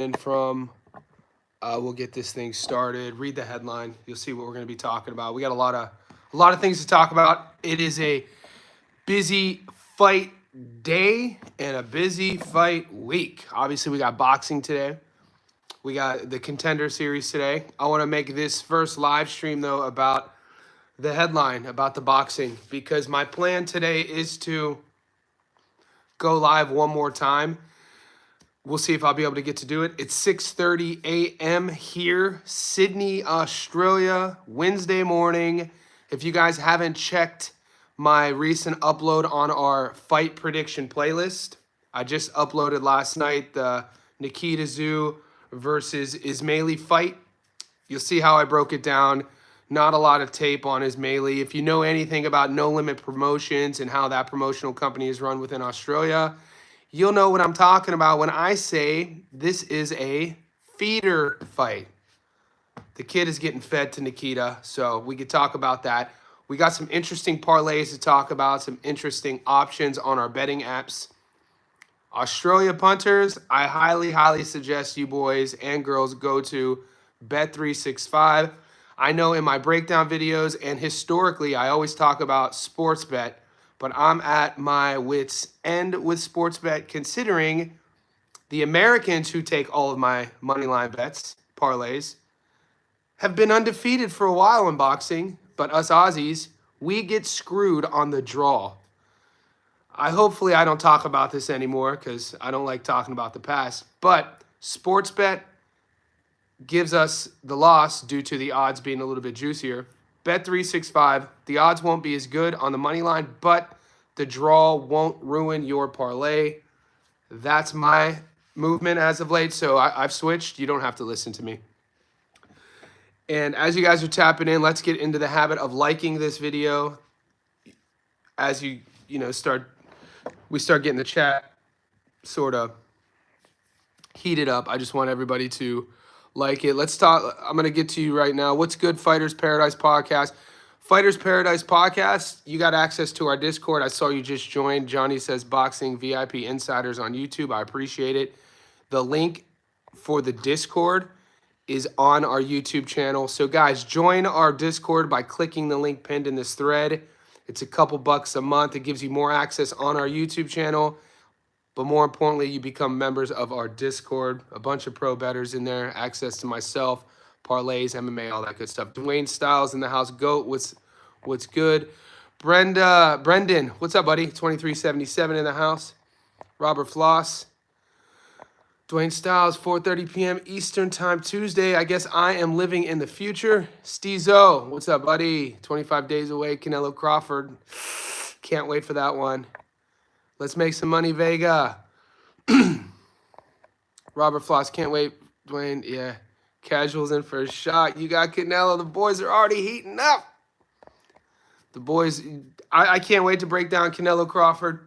in from. We'll get this thing started. Read the headline. You'll see what we're going to be talking about. We got a lot of things to talk about. It is a busy fight day and a busy fight week. Obviously, we got boxing today. We got the Contender series today. I want to make this first live stream though about the headline about the boxing because my plan today is to go live one more time. We'll see if I'll be able to get to do it. It's 6:30 a.m. here, Sydney, Australia, Wednesday morning. If you guys haven't checked my recent upload on our fight prediction playlist, I just uploaded last night the Nikita Zoo versus Ismaili fight. You'll see how I broke it down. Not a lot of tape on Ismaili. If you know anything about No Limit Promotions and how that promotional company is run within Australia, you'll know what I'm talking about when I say this is a feeder fight. The kid is getting fed to Nikita, so we could talk about that. We got some interesting parlays to talk about, some interesting options on our betting apps. Australia punters, I highly, highly suggest you boys and girls go to Bet365. I know in my breakdown videos and historically, I always talk about sports bet, but I'm at my wit's end with sports bet considering the Americans who take all of my money line bets, parlays, have been undefeated for a while in boxing, but us Aussies, we get screwed on the draw. Hopefully I don't talk about this anymore because I don't like talking about the past, but sports bet gives us the loss due to the odds being a little bit juicier. Bet365, the odds won't be as good on the money line, but the draw won't ruin your parlay. That's my movement as of late, so I've switched. You don't have to listen to me. And as you guys are tapping in, let's get into the habit of liking this video. As we start getting the chat sort of heated up. I just want everybody to like it. Let's talk. I'm going to get to you right now. What's good, Fighters Paradise Podcast? Fighters Paradise Podcast, you got access to our Discord. I saw you just joined. Johnny says Boxing VIP Insiders on YouTube. I appreciate it. The link for the Discord is on our YouTube channel. So guys, join our Discord by clicking the link pinned in this thread. It's a couple bucks a month. It gives you more access on our YouTube channel. But more importantly, you become members of our Discord. A bunch of pro bettors in there. Access to myself, parlays, MMA, all that good stuff. Dwayne Styles in the house. Goat, what's good? Brendan, what's up, buddy? 2377 in the house. Robert Floss. Dwayne Styles, 4:30 p.m. Eastern Time Tuesday. I guess I am living in the future. Tszyu, what's up, buddy? 25 days away. Canelo Crawford. Can't wait for that one. Let's make some money, Vega. Robert Floss, can't wait. Dwayne, yeah. Casuals in for a shot. You got Canelo. The boys are already heating up. The boys, I can't wait to break down Canelo Crawford.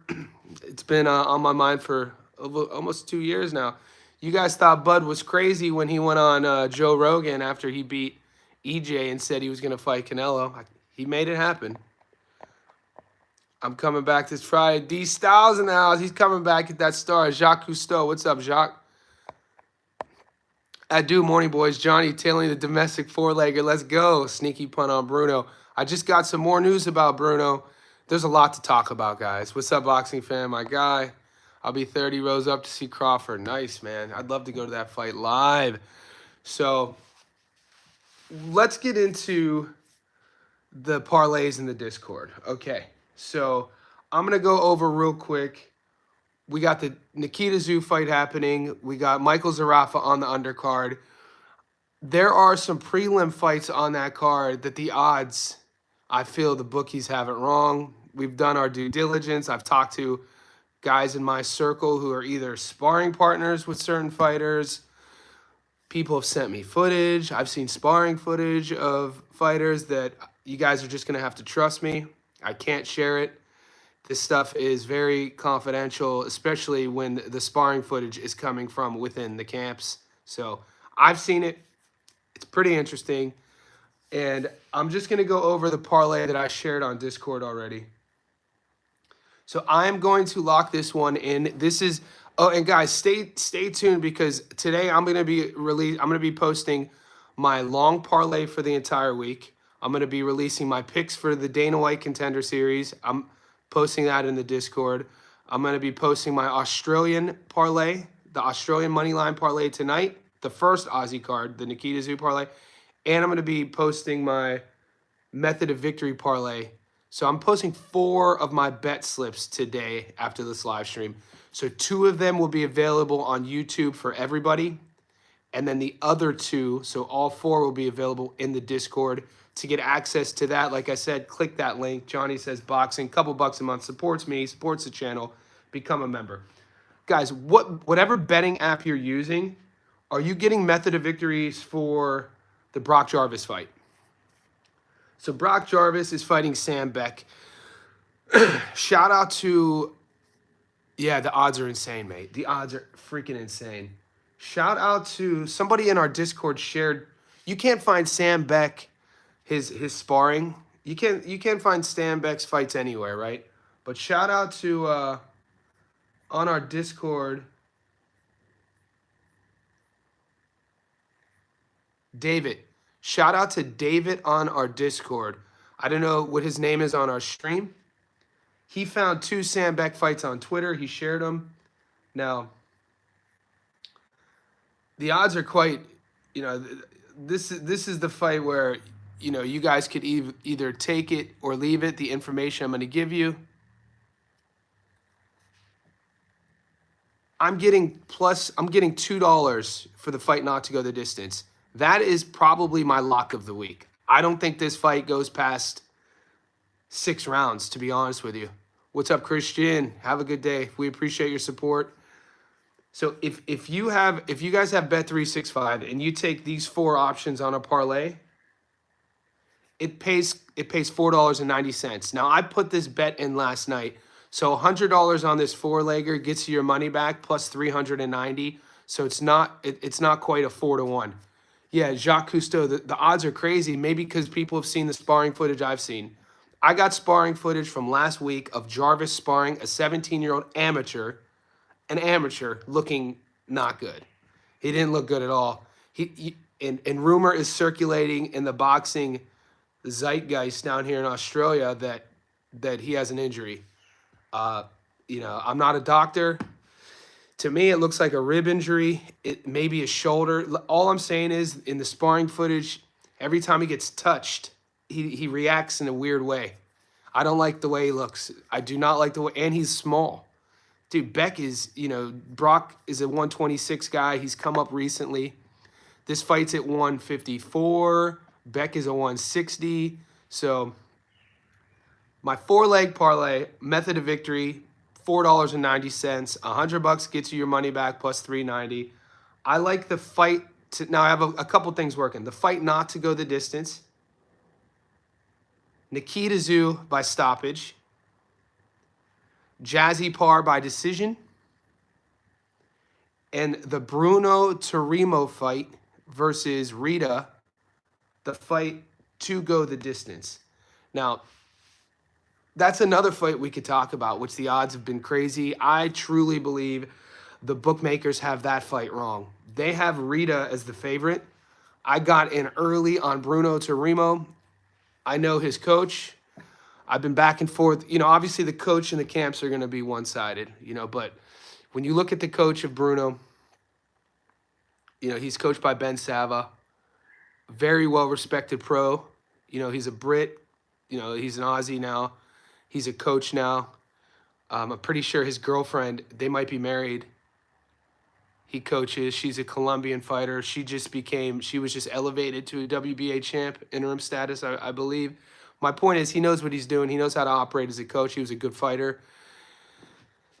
It's been on my mind for almost 2 years now. You guys thought Bud was crazy when he went on Joe Rogan after he beat EJ and said he was going to fight Canelo. He made it happen. I'm coming back this Friday. D Styles in the house. He's coming back at that star. Jacques Cousteau. What's up, Jacques? Adieu, morning boys. Johnny tailing the domestic four-legger. Let's go. Sneaky punt on Bruno. I just got some more news about Bruno. There's a lot to talk about, guys. What's up, boxing fan? My guy. I'll be 30 rows up to see Crawford. Nice, man. I'd love to go to that fight live. So let's get into the parlays in the Discord. Okay. So I'm going to go over real quick. We got the Nikita Zoo fight happening. We got Michael Zarafa on the undercard. There are some prelim fights on that card that the odds, I feel the bookies have it wrong. We've done our due diligence. I've talked to guys in my circle who are either sparring partners with certain fighters. People have sent me footage. I've seen sparring footage of fighters that you guys are just going to have to trust me. I can't share it. This stuff is very confidential, especially when the sparring footage is coming from within the camps. So I've seen it. It's pretty interesting. And I'm just going to go over the parlay that I shared on Discord already. So I'm going to lock this one in. This is Oh, and guys, stay tuned because today I'm gonna be posting my long parlay for the entire week. I'm gonna be releasing my picks for the Dana White Contender series. I'm posting that in the Discord. I'm gonna be posting my Australian parlay, the Australian money line parlay tonight, the first Aussie card, the Nikita Zoo parlay, and I'm gonna be posting my method of victory parlay. So I'm posting 4 of my bet slips today after this live stream. So 2 of them will be available on YouTube for everybody. And then the other 2, so all 4 will be available in the Discord. To get access to that, like I said, click that link. Johnny says boxing, couple bucks a month, supports me, supports the channel, become a member. Guys, whatever betting app you're using, are you getting method of victories for the Brock Jarvis fight? So Brock Jarvis is fighting Sam Beck. Shout out to, yeah, the odds are insane, mate. The odds are freaking insane. Shout out to somebody in our Discord shared. You can't find Sam Beck, his sparring. You can't find Sam Beck's fights anywhere, right? But shout out to on our Discord, David. Shout out to David on our Discord. I don't know what his name is on our stream. He found 2 Sam Beck fights on Twitter. He shared them. Now, the odds are quite, this is the fight where, you guys could either take it or leave it, the information I'm going to give you. I'm getting $2 for the fight not to go the distance. That is probably my lock of the week. I don't think this fight goes past 6 rounds, to be honest with you. What's up, Christian? Have a good day. We appreciate your support. So if you guys have Bet365 and you take these 4 options on a parlay, it pays $4.90. Now I put this bet in last night. So $100 on this 4-legger gets you your money back plus 390. So it's not quite a 4-to-1. Yeah, Jacques Cousteau, the odds are crazy, maybe because people have seen the sparring footage I've seen. I got sparring footage from last week of Jarvis sparring a 17-year-old amateur, an amateur looking not good. He didn't look good at all. And rumor is circulating in the boxing zeitgeist down here in Australia that he has an injury. I'm not a doctor. To me, it looks like a rib injury. It may be a shoulder. All I'm saying is, in the sparring footage, every time he gets touched, he reacts in a weird way. I don't like the way he looks. I do not like the way, and he's small. Dude, Beck is, Brock is a 126 guy. He's come up recently. This fight's at 154. Beck is a 160. So my 4-leg parlay, method of victory, $4.90. $100 gets you your money back plus 390. I like the fight to, now I have a couple things working. The fight not to go the distance. Nikita Zoo by stoppage. Jazzy Par by decision. And the Bruno Tszyu fight versus Rita, the fight to go the distance. Now, that's another fight we could talk about, which the odds have been crazy. I truly believe the bookmakers have that fight wrong. They have Rita as the favorite. I got in early on Bruno Tszyu. I know his coach. I've been back and forth. Obviously the coach and the camps are going to be one-sided, but when you look at the coach of Bruno, he's coached by Ben Sava, very well-respected pro. He's a Brit. He's an Aussie now. He's a coach now. I'm pretty sure his girlfriend, they might be married. He coaches. She's a Colombian fighter. She was just elevated to a WBA champ, interim status, I believe. My point is, he knows what he's doing. He knows how to operate as a coach. He was a good fighter.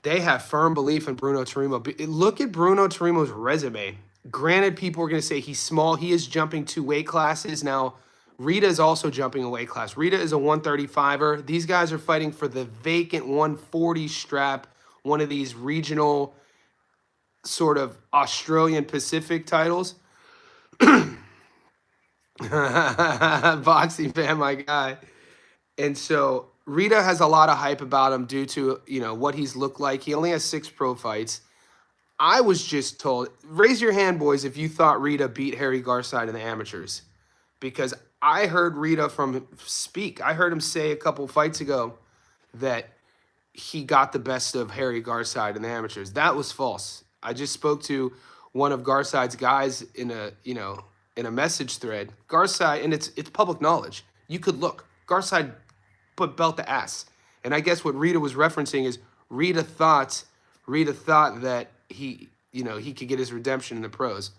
They have firm belief in Bruno Tszyu. Look at Bruno Tszyu's resume. Granted, people are going to say he's small. He is jumping 2 weight classes. Now, Rita is also jumping a weight class. Rita is a 135er. These guys are fighting for the vacant 140 strap, one of these regional sort of Australian Pacific titles. Boxing fan, my guy. And so Rita has a lot of hype about him due to, what he's looked like. He only has 6 pro fights. I was just told, raise your hand, boys, if you thought Rita beat Harry Garside in the amateurs. Because I heard Rita from him speak. I heard him say a couple fights ago that he got the best of Harry Garside in the amateurs. That was false. I just spoke to one of Garside's guys in a message thread. Garside, and it's public knowledge. You could look. Garside put belt to ass. And I guess what Rita was referencing is Rita thought that he could get his redemption in the pros.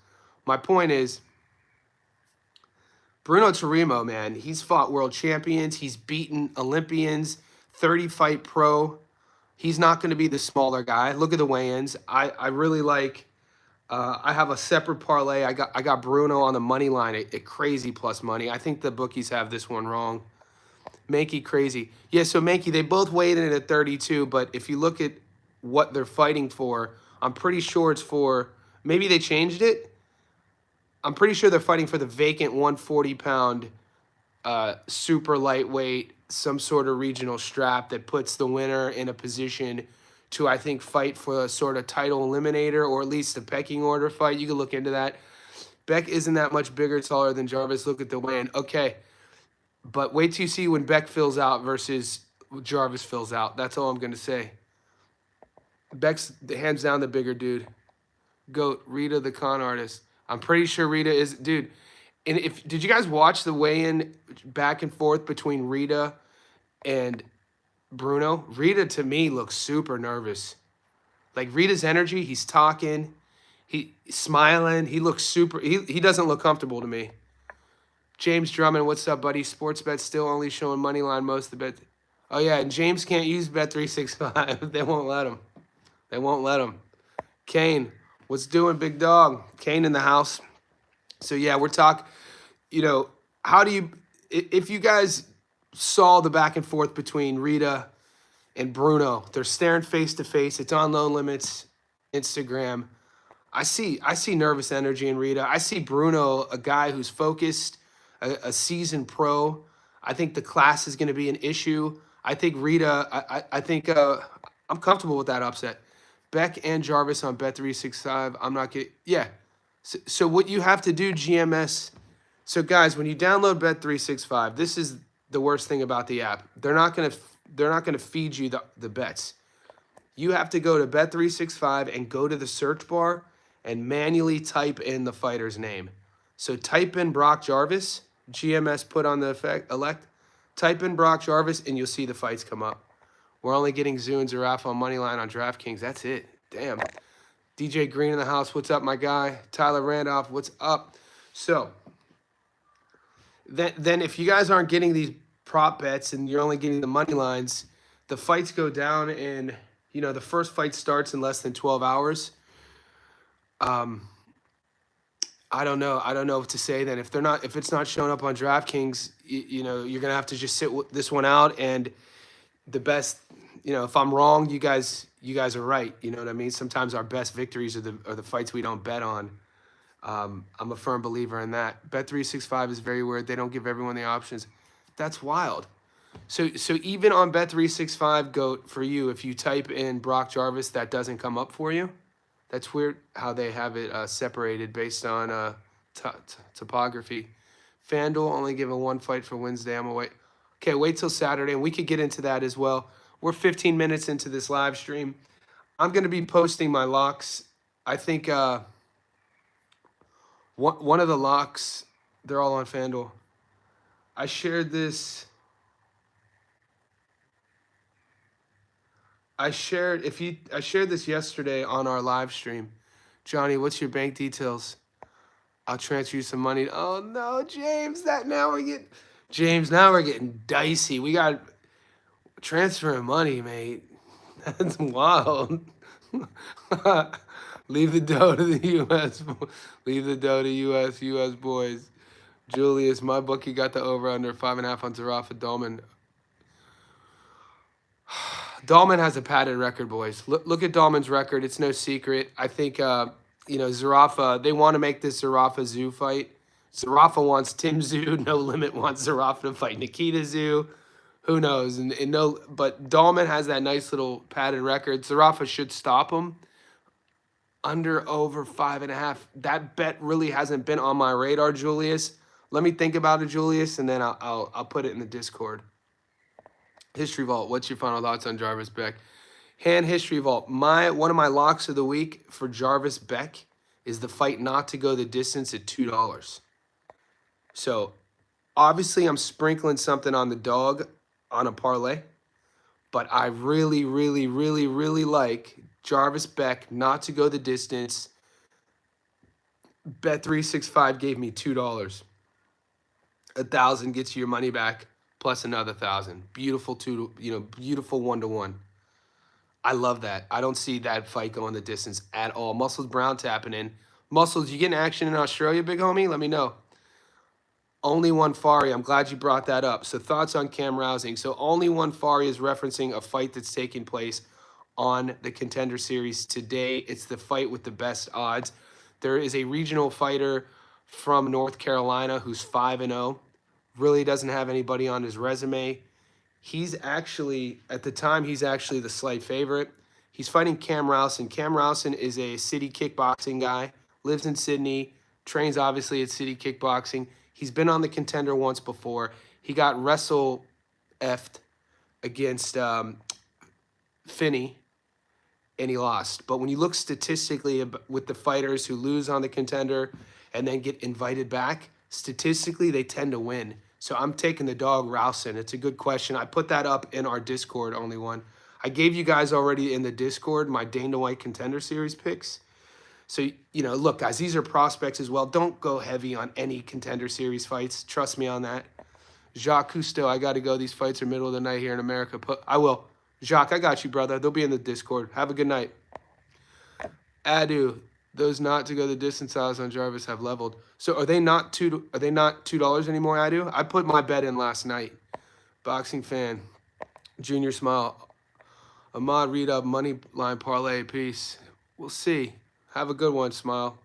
My point is, Bruno Tarimo, man, he's fought world champions. He's beaten Olympians, 30-fight pro. He's not going to be the smaller guy. Look at the weigh-ins. I really like. I have a separate parlay. I got Bruno on the money line at crazy plus money. I think the bookies have this one wrong. Mankey crazy. Yeah, so Mankey, they both weighed in at 32, but if you look at what they're fighting for, I'm pretty sure it's for, maybe they changed it. I'm pretty sure they're fighting for the vacant 140-pound super lightweight, some sort of regional strap that puts the winner in a position to, I think, fight for a sort of title eliminator or at least a pecking order fight. You can look into that. Beck isn't that much bigger, taller than Jarvis. Look at the weigh-in. Okay, but wait till you see when Beck fills out versus Jarvis fills out. That's all I'm going to say. Beck's hands down the bigger dude. GOAT, Rita the con artist. I'm pretty sure Rita is, dude. And did you guys watch the weigh-in back and forth between Rita and Bruno? Rita to me looks super nervous. Like Rita's energy, he's talking, he's smiling, he looks super. He doesn't look comfortable to me. James Drummond, what's up, buddy? Sports bet still only showing money line most of the bet. Oh yeah, and James can't use Bet365. They won't let him. They won't let him. Kane, what's doing, big dog? Kane in the house. So yeah, we're talking, how do you, if you guys saw the back and forth between Rita and Bruno, they're staring face to face. It's on Low Limits Instagram. I see nervous energy in Rita. I see Bruno, a guy who's focused, a seasoned pro. I think the class is going to be an issue. I think Rita, I think I'm comfortable with that upset. Beck and Jarvis on Bet365. I'm not getting, yeah. So what you have to do, GMS. So guys, when you download Bet365, this is the worst thing about the app. They're not gonna feed you the bets. You have to go to Bet365 and go to the search bar and manually type in the fighter's name. So type in Brock Jarvis. GMS put on the elect. Type in Brock Jarvis and you'll see the fights come up. We're only getting Zoo and Zeraf on Moneyline on DraftKings. That's it. Damn. DJ Green in the house. What's up, my guy? Tyler Randolph. What's up? So then if you guys aren't getting these prop bets and you're only getting the money lines, the fights go down and, the first fight starts in less than 12 hours. I don't know. I don't know what to say then. If it's not showing up on DraftKings, you're going to have to just sit this one out. And the best, if I'm wrong, you guys are right. You know what I mean? Sometimes our best victories are the fights we don't bet on. I'm a firm believer in that. Bet365 is very weird. They don't give everyone the options. That's wild. So even on Bet365, GOAT, for you, if you type in Brock Jarvis, that doesn't come up for you. That's weird how they have it separated based on topography. FanDuel only giving one fight for Wednesday. I'm going to wait. Okay, wait till Saturday, and we could get into that as well. We're 15 minutes into this live stream. I'm going to be posting my locks. I think one of the locks, they're all on FanDuel. I shared this. I shared this yesterday on our live stream. Johnny, what's your bank details? I'll transfer you some money. Oh no, James, now we're getting dicey. We got transferring money, mate. That's wild. Leave the dough to the U.S. Leave the dough to U.S. boys. Julius, my bookie got the over under 5.5 on Zerafa Dolman. Dahlman has a padded record, boys. Look at Dahlman's record. It's no secret. I think, Zerafa, they want to make this Zerafa Zoo fight. Zerafa wants Tim Zoo. No Limit wants Zerafa to fight Nikita Zoo. Who knows? But Dahlman has that nice little padded record. Zerafa should stop him. Under over 5.5. That bet really hasn't been on my radar, Julius. Let me think about it, Julius, and then I'll put it in the Discord. History Vault, what's your final thoughts on Jarvis Beck? Hand History Vault. One of my locks of the week for Jarvis Beck is the fight not to go the distance at $2. So obviously I'm sprinkling something on the dog on a parlay, but I really, really, really, really like Jarvis Beck not to go the distance. Bet365 gave me $2. 1,000 gets you your money back plus another 1,000. Beautiful beautiful 1-to-1. I love that. I don't see that fight going the distance at all. Muscles Brown tapping in. Muscles, you getting action in Australia, big homie? Let me know. Only One Fari. I'm glad you brought that up. So thoughts on Cam Rousing. So Only One Fari is referencing a fight that's taking place on the Contender Series today. It's the fight with the best odds. There is a regional fighter from North Carolina who's 5-0. Really doesn't have anybody on his resume. He's actually, at the time, he's actually the slight favorite. He's fighting Cam Rousen. Cam Rousen is a city kickboxing guy, lives in Sydney, trains obviously at city kickboxing. He's been on the Contender once before. He got wrestle-effed against Finney, and he lost. But when you look statistically with the fighters who lose on the Contender and then get invited back, statistically they tend to win. So I'm taking the dog Rousen. It's a good question. I put that up in our Discord, Only One. I gave you guys already in the Discord my Dana White Contender Series picks. So, look, guys, these are prospects as well. Don't go heavy on any Contender Series fights. Trust me on that. Jacques Cousteau, I got to go. These fights are middle of the night here in America. I will. Jacques, I got you, brother. They'll be in the Discord. Have a good night. Adu, those not to go the distance odds on Jarvis have leveled. So are they not $2 anymore, Adu? I put my bet in last night. Boxing fan. Junior Smile. Ahmad Rita, money line parlay, peace. We'll see. Have a good one, Smile.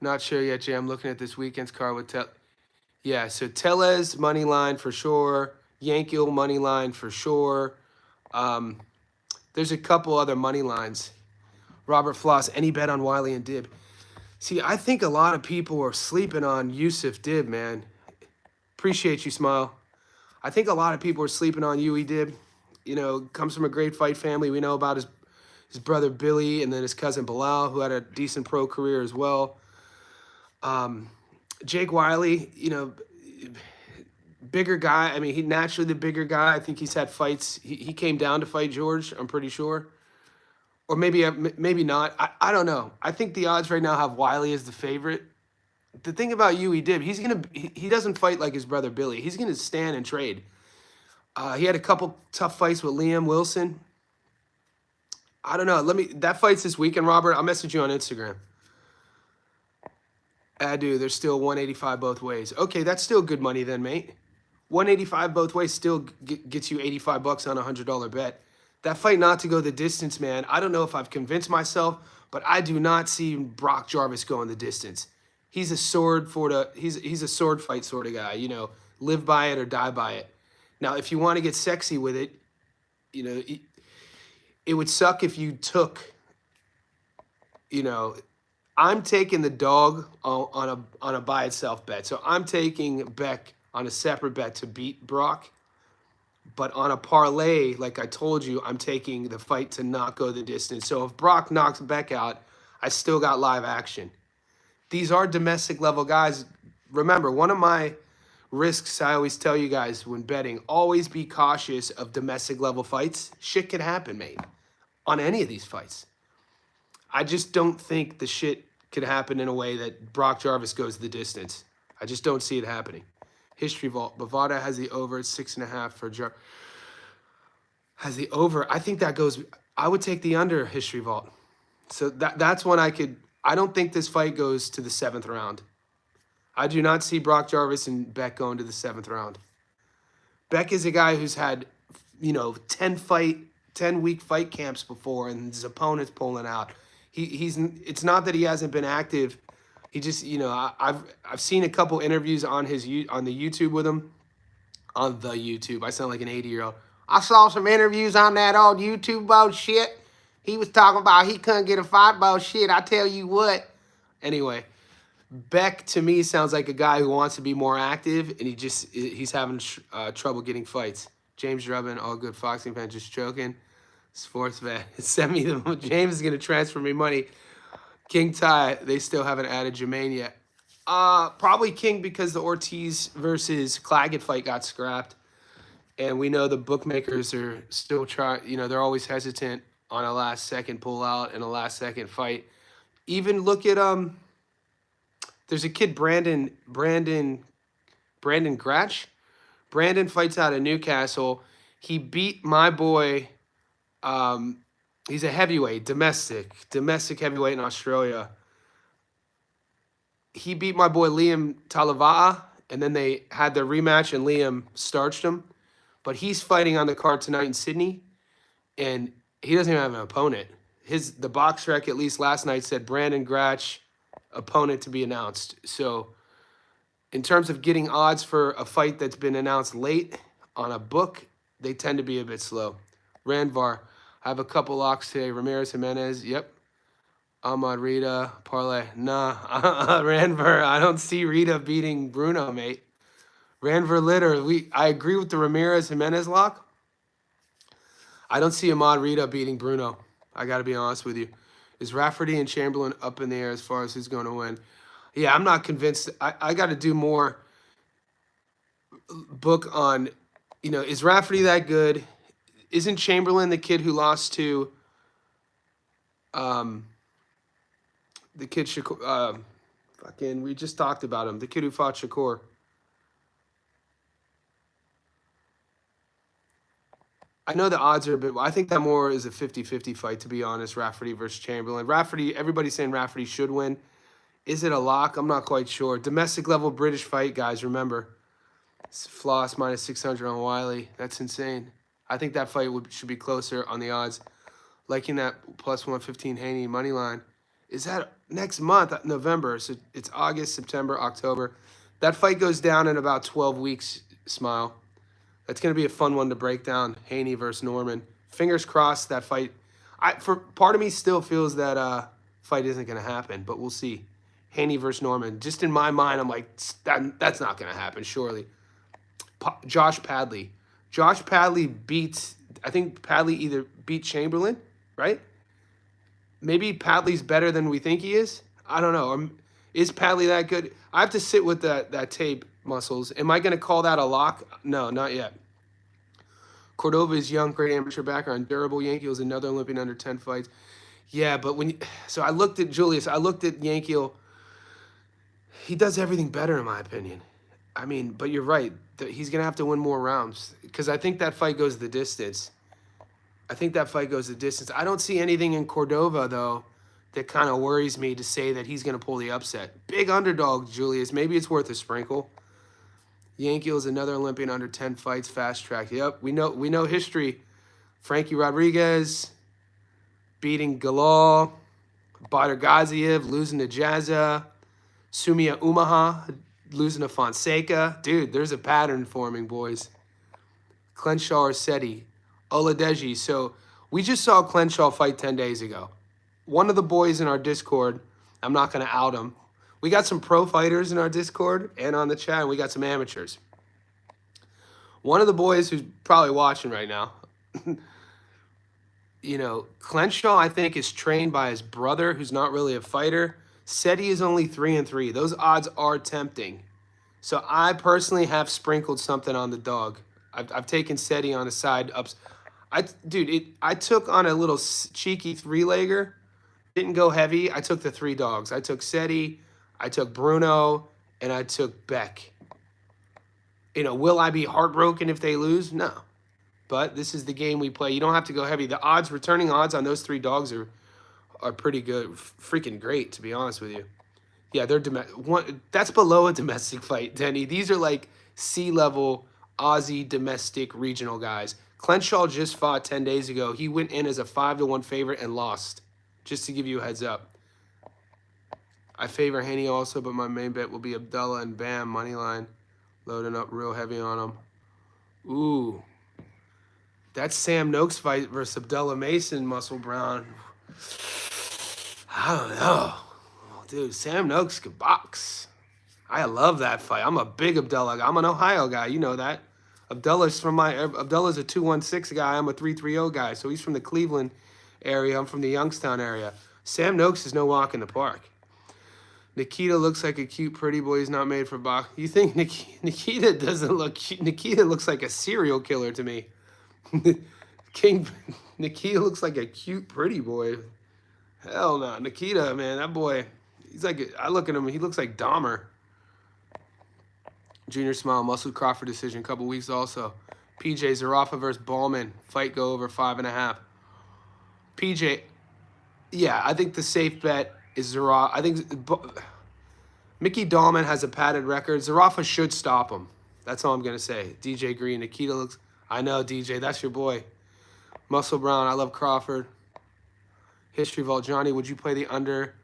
Not sure yet, Jay. I'm looking at this weekend's card with Yeah, so Tellez, money line for sure. Yankel, money line for sure. There's a couple other money lines. Robert Floss, any bet on Wiley and Dib? See, I think a lot of people are sleeping on Yusuf Dib, man. Appreciate you, Smile. I think a lot of people are sleeping on Yui Dib. Comes from a great fight family. We know about his brother Billy and then his cousin Bilal, who had a decent pro career as well. Jake Wiley, bigger guy. I mean, he naturally the bigger guy. I think he's had fights. He came down to fight George, I'm pretty sure. Or maybe not. I don't know. I think the odds right now have Wiley as the favorite. The thing about Yui Dib, he doesn't fight like his brother Billy. He's gonna stand and trade. He had a couple tough fights with Liam Wilson. I don't know. That fight's this weekend, Robert. I'll message you on Instagram. Adu, there's still 185 both ways. Okay, that's still good money then, mate. 185 both ways still gets you $85 on a $100 bet. That fight not to go the distance, man. I don't know if I've convinced myself, but I do not see Brock Jarvis going the distance. He's a sword he's a sword fight sort of guy, live by it or die by it. Now, if you want to get sexy with it, it would suck if you took, I'm taking the dog on a by itself bet. So I'm taking Beck on a separate bet to beat Brock. But on a parlay, like I told you, I'm taking the fight to not go the distance. So if Brock knocks Beck out, I still got live action. These are domestic level guys. Remember, one of my risks I always tell you guys when betting, always be cautious of domestic level fights. Shit could happen, mate, on any of these fights. I just don't think the shit could happen in a way that Brock Jarvis goes the distance. I just don't see it happening. History Vault. Bovada has the over at 6.5 for Jarvis. Has the over. I think that goes. I would take the under, History Vault. So that's one I could. I don't think this fight goes to the 7th round. I do not see Brock Jarvis and Beck going to the 7th round. Beck is a guy who's had, 10-week fight camps before, and his opponent's pulling out. It's not that he hasn't been active. He just, I've seen a couple interviews on the YouTube with him. On the YouTube. I sound like an 80-year-old. I saw some interviews on that old YouTube about shit. He was talking about he couldn't get a fight about shit. I tell you what. Anyway, Beck to me sounds like a guy who wants to be more active, and he's having trouble getting fights. James Rubin, all good Foxing fan, just joking. Sports vet, send me the James is gonna transfer me money. King Ty, they still haven't added Jermaine yet. Probably King because the Ortiz versus Claggett fight got scrapped, and we know the bookmakers are still trying. You know, they're always hesitant on a last second pullout and a last second fight. Even look at there's a kid Brandon Gratch. Brandon fights out of Newcastle. He beat my boy. He's a heavyweight, domestic heavyweight in Australia. He beat my boy Liam Talava'a, and then they had their rematch, and Liam starched him. But he's fighting on the card tonight in Sydney, and he doesn't even have an opponent. The box rec, at least last night, said Brandon Gratch, opponent to be announced. So in terms of getting odds for a fight that's been announced late on a book, they tend to be a bit slow. Randvar, I have a couple locks today. Ramirez Jimenez, yep. Ahmad Rita, parlay. Nah, Randvar, I don't see Rita beating Bruno, mate. Randvar Litter, I agree with the Ramirez Jimenez lock. I don't see Ahmad Rita beating Bruno. I got to be honest with you. Is Rafferty and Chamberlain up in the air as far as who's going to win? Yeah, I'm not convinced. I got to do more book on, is Rafferty that good? Isn't Chamberlain the kid who lost to the kid Shakur? We just talked about him. The kid who fought Shakur. I know the odds are a bit. I think that more is a 50-50 fight, to be honest. Rafferty versus Chamberlain. Rafferty. Everybody's saying Rafferty should win. Is it a lock? I'm not quite sure. Domestic level British fight, guys. Remember, Floss minus 600 on Wiley. That's insane. I think that fight should be closer on the odds. Liking that plus 115 Haney money line. Is that next month, November? So it's August, September, October. That fight goes down in about 12 weeks, Smile. That's going to be a fun one to break down. Haney versus Norman. Fingers crossed that fight. Part of me still feels that fight isn't going to happen, but we'll see. Haney versus Norman. Just in my mind, I'm like, that's not going to happen, surely. Josh Padley. Josh Padley I think Padley either beat Chamberlain, right? Maybe Padley's better than we think he is. I don't know. Is Padley that good? I have to sit with that tape, Muscles. Am I going to call that a lock? No, not yet. Cordova is young, great amateur background, durable. Yankiel another Olympian under 10 fights. Yeah, but so I looked at Julius. I looked at Yankiel. He does everything better, in my opinion. I mean, but you're right. He's going to have to win more rounds because I think that fight goes the distance. I don't see anything in Cordova, though, that kind of worries me to say that he's going to pull the upset. Big underdog, Julius. Maybe it's worth a sprinkle. Yankiel is another Olympian under 10 fights, fast track. Yep, we know history. Frankie Rodriguez beating Galal. Badr Gaziev losing to Jazza. Sumia Umaha losing to Fonseca. Dude, there's a pattern forming, boys. Clenshaw Arcetti. Oladeji. So we just saw Clenshaw fight 10 days ago. One of the boys in our Discord, I'm not going to out him. We got some pro fighters in our Discord and on the chat, and we got some amateurs. One of the boys who's probably watching right now, Clenshaw, I think, is trained by his brother, who's not really a fighter. Seti is only 3-3. Those odds are tempting. So I personally have sprinkled something on the dog. I've taken Seti on the side ups. I took on a little cheeky three-legger. Didn't go heavy. I took the three dogs. I took Seti, I took Bruno, and I took Beck. Will I be heartbroken if they lose? No. But this is the game we play. You don't have to go heavy. The returning odds on those three dogs are pretty good. Freaking great, to be honest with you. Yeah, that's below a domestic fight, Denny. These are like C-level Aussie domestic regional guys. Clenshaw just fought 10 days ago. He went in as a 5-1 favorite and lost. Just to give you a heads up. I favor Haney also, but my main bet will be Abdullah and Bam money line. Loading up real heavy on him. Ooh. That Sam Noakes fight versus Abdullah Mason, Muscle Brown. I don't know. Dude, Sam Noakes could box. I love that fight. I'm a big Abdullah guy. I'm an Ohio guy. You know that. Abdullah's a 216 guy. I'm a 330 guy. So he's from the Cleveland area. I'm from the Youngstown area. Sam Noakes is no walk in the park. Nikita looks like a cute, pretty boy. He's not made for box. You think Nikita doesn't look cute? Nikita looks like a serial killer to me. Nikita looks like a cute, pretty boy. Hell no. Nikita, man, that boy, he's like, I look at him, he looks like Dahmer. Junior Smile, Muscle Crawford decision, couple weeks also. PJ, Zarafa versus Ballman. Fight go over 5.5. PJ, yeah, I think the safe bet is Zarafa. I think Mickey Dahlman has a padded record. Zarafa should stop him. That's all I'm going to say. DJ Green, Nikita looks... I know, DJ, that's your boy. Muscle Brown, I love Crawford. History Vault, Johnny, would you play the under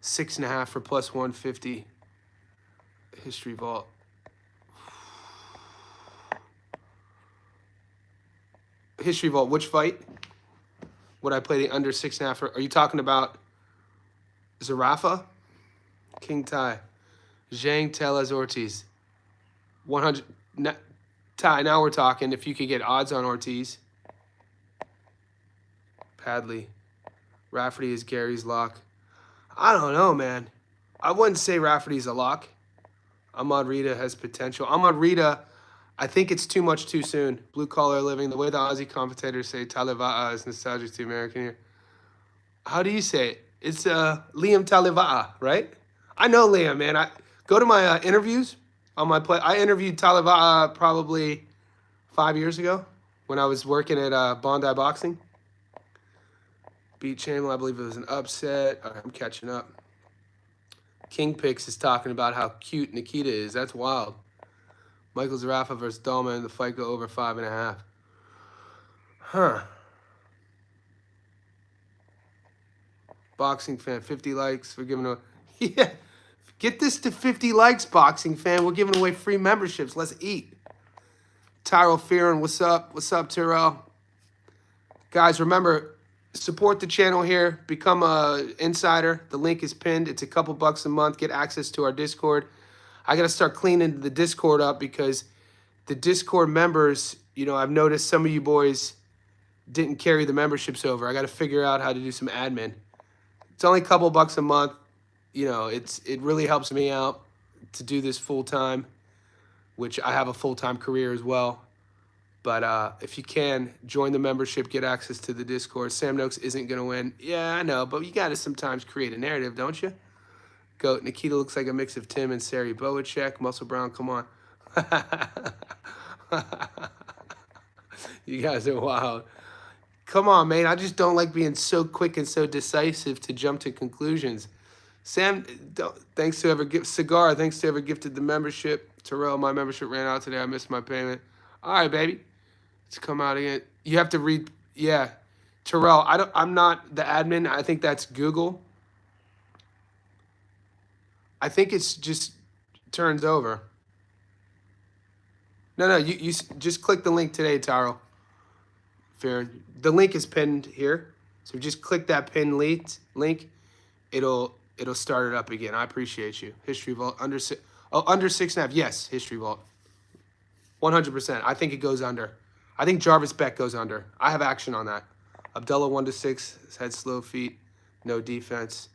6.5 for plus 150? History Vault. History Vault, which fight would I play the under 6.5 for? Are you talking about Zarafa? King Tai. Zhang Tellez Ortiz. 100. Ty, now we're talking. If you could get odds on Ortiz. Padley. Rafferty is Gary's lock. I don't know, man. I wouldn't say Rafferty's a lock. Ahmad Rita has potential. Ahmad Rita, I think it's too much too soon. Blue collar living. The way the Aussie commentators say Taliva'a is nostalgic to American here. How do you say it? It's Liam Taliva'a, right? I know Liam, man. I go to my interviews on my play. I interviewed Taliva'a probably 5 years ago when I was working at Bondi Boxing. Beat Chamberlain, I believe it was an upset. All right, I'm catching up. King Picks is talking about how cute Nikita is. That's wild. Michael Zarafa versus Dahlman. The fight go over 5.5. Huh. Boxing fan, 50 likes. We're giving away. Yeah. Get this to 50 likes, boxing fan. We're giving away free memberships. Let's eat. Tyrell Fearon, what's up? What's up, Tyrell? Guys, remember, support the channel here. Become a insider. The link is pinned. It's a couple bucks a month. Get access to our Discord. I got to start cleaning the Discord up because the Discord members, you know, I've noticed some of you boys didn't carry the memberships over. I got to figure out how to do some admin. It's only a couple bucks a month. You know, it really helps me out to do this full time, which I have a full-time career as well. But if you can, join the membership, get access to the Discord. Sam Noakes isn't going to win. Yeah, I know, but you got to sometimes create a narrative, don't you? Goat, Nikita looks like a mix of Tim and Sari Boacek. Muscle Brown, come on. You guys are wild. Come on, man. I just don't like being so quick and so decisive to jump to conclusions. Sam, thanks to whoever thanks to whoever gifted the membership. Terrell, my membership ran out today. I missed my payment. All right, baby. Let's come out again. You have to read. Yeah. Terrell, I'm not the admin. I think that's Google. I think it's just turns over. No, you just click the link today, Taro. Fair. The link is pinned here. So just click that pinned link. It'll start it up again. I appreciate you. History Vault under 6.5. Yes, History Vault. 100%. I think it goes under. I think Jarvis Beck goes under. I have action on that. Abdullah 1-6. His head slow feet. No defense.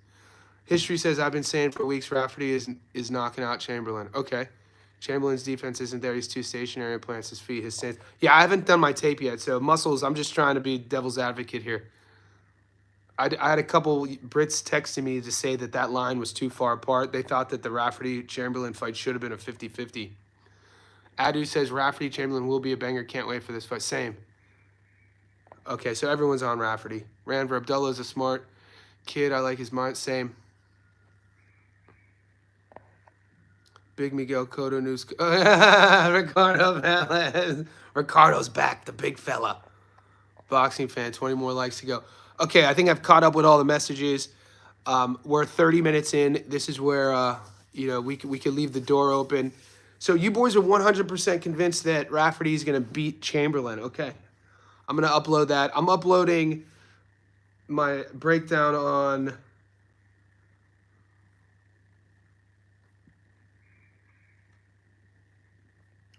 History says I've been saying for weeks Rafferty is knocking out Chamberlain. Okay. Chamberlain's defense isn't there. He's too stationary and plants his feet. His stance. Yeah, I haven't done my tape yet. So Muscles, I'm just trying to be devil's advocate here. I had a couple Brits texting me to say that line was too far apart. They thought that the Rafferty-Chamberlain fight should have been a 50-50. Adu says Rafferty-Chamberlain will be a banger. Can't wait for this fight. Same. Okay, so everyone's on Rafferty. Ranver Abdullah is a smart kid. I like his mind. Same. Big Miguel Cotto news. Ricardo Velez. Ricardo's back, the big fella. Boxing fan, 20 more likes to go. Okay, I think I've caught up with all the messages. We're 30 minutes in. This is where we could leave the door open. So you boys are 100% convinced that Rafferty is going to beat Chamberlain. Okay. I'm going to upload that. I'm uploading my breakdown on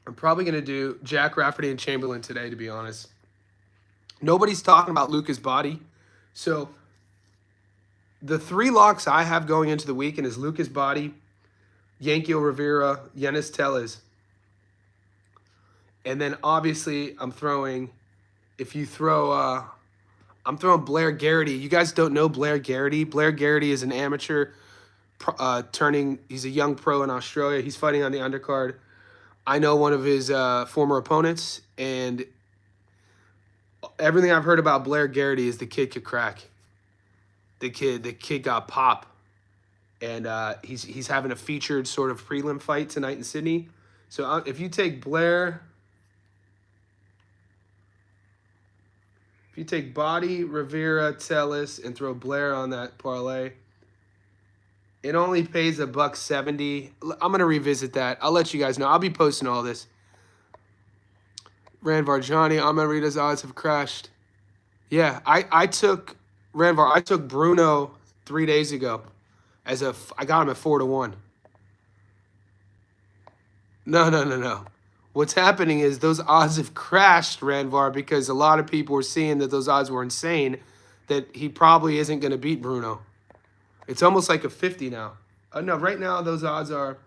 I'm probably going to do Jack Rafferty and Chamberlain today, to be honest. Nobody's talking about Luca's body. So the 3 locks I have going into the weekend is Luca's body, Yankiel Rivera, Yenis Tellez. And then obviously I'm throwing, if you throw, I'm throwing Blair Garrity. You guys don't know Blair Garrity. Blair Garrity is an amateur he's a young pro in Australia. He's fighting on the undercard. I know one of his former opponents, and everything I've heard about Blair Garrity is the kid could crack. The kid got pop, and he's having a featured sort of prelim fight tonight in Sydney. So if you take Blair, if you take Body, Rivera, Tellez, and throw Blair on that parlay, it only pays $170. I'm gonna revisit that. I'll let you guys know. I'll be posting all this. Ranvar Johnny, Rita's odds have crashed. Yeah, I took Ranvar. I took Bruno 3 days ago. I got him at 4-1. No. What's happening is those odds have crashed, Ranvar, because a lot of people were seeing that those odds were insane, that he probably isn't going to beat Bruno. It's almost like a 50 now. No, right now those odds are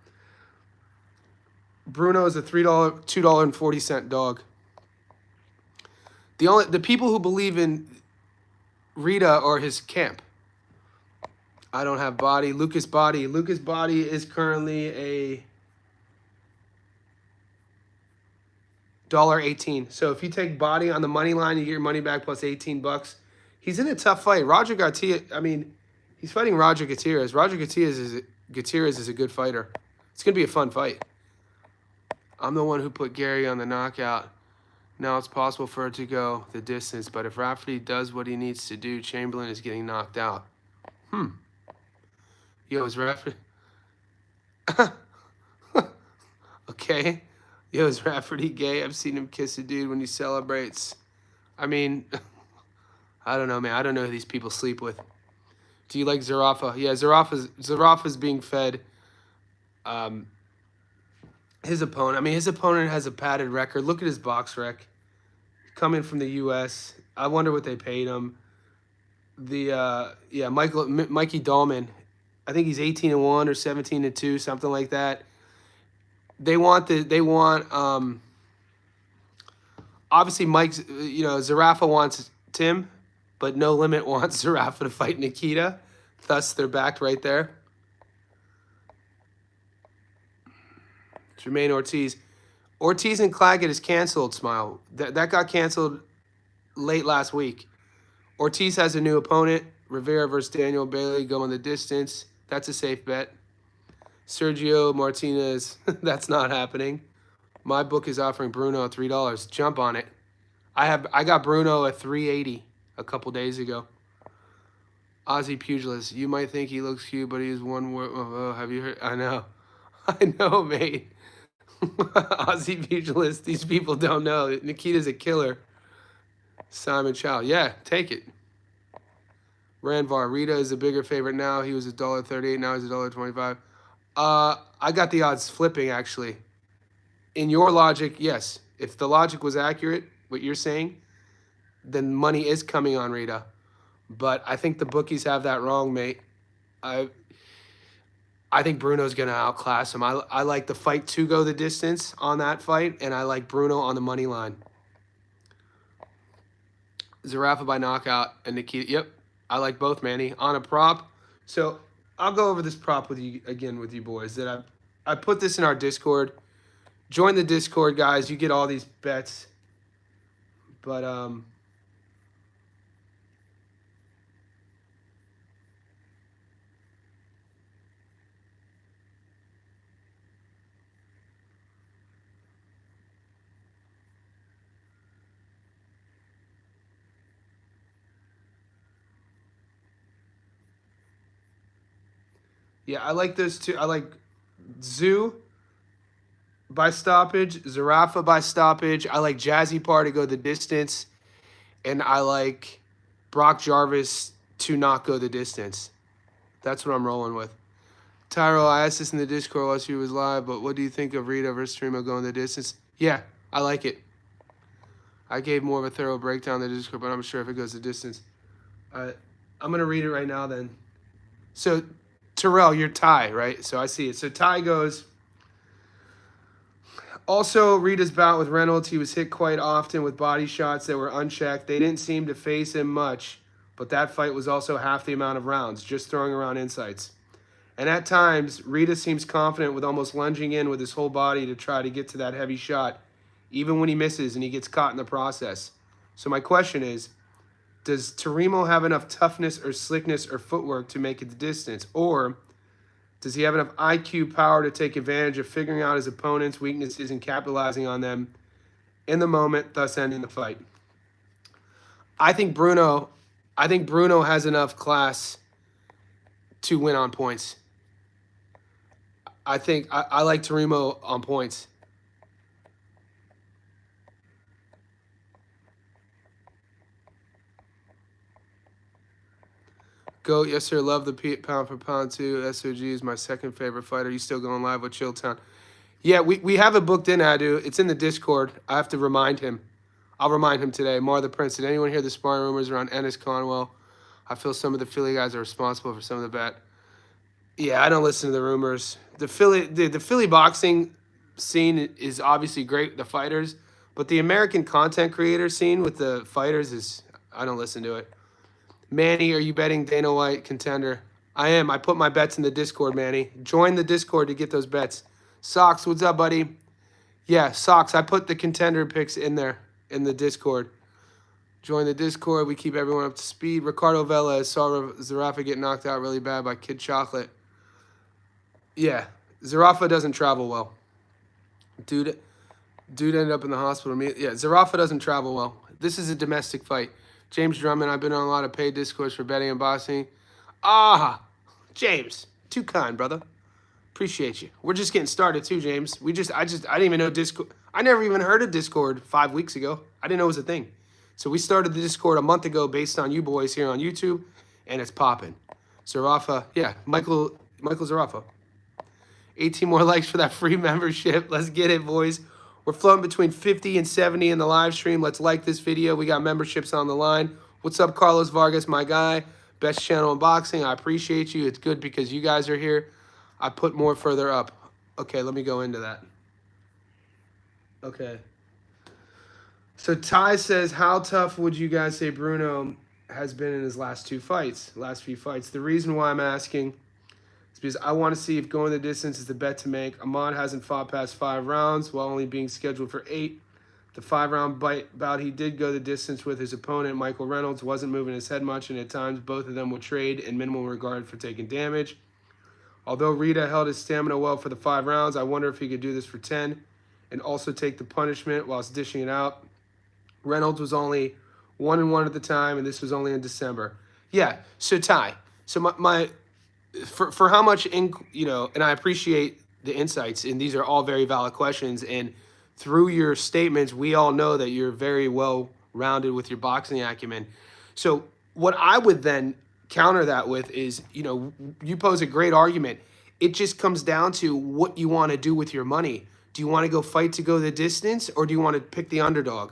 Bruno is a $2.40 dog. The people who believe in Rita or his camp. I don't have body. Lucas body is currently a $1.18. So if you take body on the money line, you get your money back plus $18. He's in a tough fight. Roger Garcia, he's fighting Roger Gutierrez. Roger Gutierrez is a good fighter. It's going to be a fun fight. I'm the one who put Gary on the knockout. Now it's possible for it to go the distance, but if Rafferty does what he needs to do, Chamberlain is getting knocked out. Yo, is Rafferty... Okay. Yo, is Rafferty gay? I've seen him kiss a dude when he celebrates. I don't know, man. I don't know who these people sleep with. Do you like Zarafa? Yeah, Zarafa's being fed his opponent. His opponent has a padded record. Look at his box rec. Coming from the U.S. I wonder what they paid him. Mikey Dahlman, I think he's 18-1 or 17-2, something like that. Obviously Zarafa wants Tim, but No Limit wants Zarafa to fight Nikita. Thus, they're backed right there. Jermaine Ortiz. Ortiz and Claggett is canceled, Smile. That got canceled late last week. Ortiz has a new opponent. Rivera versus Daniel Bailey going the distance. That's a safe bet. Sergio Martinez, that's not happening. My book is offering Bruno $3. Jump on it. I got Bruno at $3.80 a couple days ago. Aussie Pugilist. You might think he looks cute, but he's one word. Have you heard? I know, mate. Aussie Pugilist. These people don't know. Nikita's a killer. Simon Chow. Yeah, take it. Ranvar. Rita is a bigger favorite now. He was $1.38. Now he's $1.25. I got the odds flipping, actually. In your logic, yes. If the logic was accurate, what you're saying, then money is coming on Rita. But I think the bookies have that wrong, mate. I think Bruno's going to outclass him. I like the fight to go the distance on that fight, and I like Bruno on the money line. Zarafa by knockout and Nikita. Yep, I like both, Manny. On a prop. So I'll go over this prop with you again with you boys. That I put this in our Discord. Join the Discord, guys. You get all these bets. But yeah, I like those two. I like Tszyu by stoppage, Zarafa by stoppage. I like Jazzy Par to go the distance. And I like Brock Jarvis to not go the distance. That's what I'm rolling with. Tyro, I asked this in the Discord while she was live, but what do you think of Rita versus Trimo going the distance? Yeah, I like it. I gave more of a thorough breakdown in the Discord, but I'm sure if it goes the distance. I'm going to read it right now then. So, Terrell, you're Ty, right? So I see it. So Ty goes, also, Rita's bout with Reynolds, he was hit quite often with body shots that were unchecked. They didn't seem to face him much, but that fight was also half the amount of rounds, just throwing around insights. And at times, Rita seems confident with almost lunging in with his whole body to try to get to that heavy shot, even when he misses and he gets caught in the process. So my question is, does Terymo have enough toughness or slickness or footwork to make it the distance? Or does he have enough IQ power to take advantage of figuring out his opponent's weaknesses and capitalizing on them in the moment, thus ending the fight? I think Bruno has enough class to win on points. I think I like Terymo on points. Goat, yes sir, love the pound for pound too. SOG is my second favorite fighter. You still going live with Chilltown? Yeah, we have it booked in, Adu. It's in the Discord. I have to remind him. I'll remind him today. Mar the Prince, did anyone hear the sparring rumors around Ennis Conwell? I feel some of the Philly guys are responsible for some of the bet. Yeah, I don't listen to the rumors. The Philly boxing scene is obviously great, the fighters, but the American content creator scene with the fighters is, I don't listen to it. Manny, are you betting Dana White Contender? I am. I put my bets in the Discord, Manny. Join the Discord to get those bets. Socks, what's up, buddy? Yeah, Socks, I put the Contender picks in there in the Discord. Join the Discord. We keep everyone up to speed. Ricardo Velez saw Zarafa get knocked out really bad by Kid Chocolate. Yeah, Zarafa doesn't travel well. Dude ended up in the hospital. Yeah, Zarafa doesn't travel well. This is a domestic fight. James Drummond, I've been on a lot of paid discourse for betting and boxing. Ah, James, too kind, brother. Appreciate you. We're just getting started too, James. I didn't even know Discord. I never even heard of Discord 5 weeks ago. I didn't know it was a thing. So we started the Discord a month ago based on you boys here on YouTube, and it's popping. Zarafa, yeah, Michael Zarafa. 18 more likes for that free membership. Let's get it, boys. We're floating between 50 and 70 in the live stream. Let's like this video. We got memberships on the line. What's up, Carlos Vargas, my guy? Best channel in boxing. I appreciate you. It's good because you guys are here. I put more further up. Okay, let me go into that. Okay. So Ty says, how tough would you guys say Bruno has been in his last few fights? The reason why I'm asking is because I want to see if going the distance is the bet to make. Ahmad hasn't fought past 5 rounds while only being scheduled for 8. The 5-round bout he did go the distance with his opponent, Michael Reynolds, wasn't moving his head much, and at times both of them would trade in minimal regard for taking damage. Although Rita held his stamina well for the 5 rounds, I wonder if he could do this for 10 and also take the punishment whilst dishing it out. Reynolds was only 1-1 at the time, and this was only in December. Yeah, so Ty, so for how much, and I appreciate the insights, and these are all very valid questions, and through your statements, we all know that you're very well-rounded with your boxing acumen. So what I would then counter that with is, you pose a great argument. It just comes down to what you want to do with your money. Do you want to go fight to go the distance, or do you want to pick the underdog?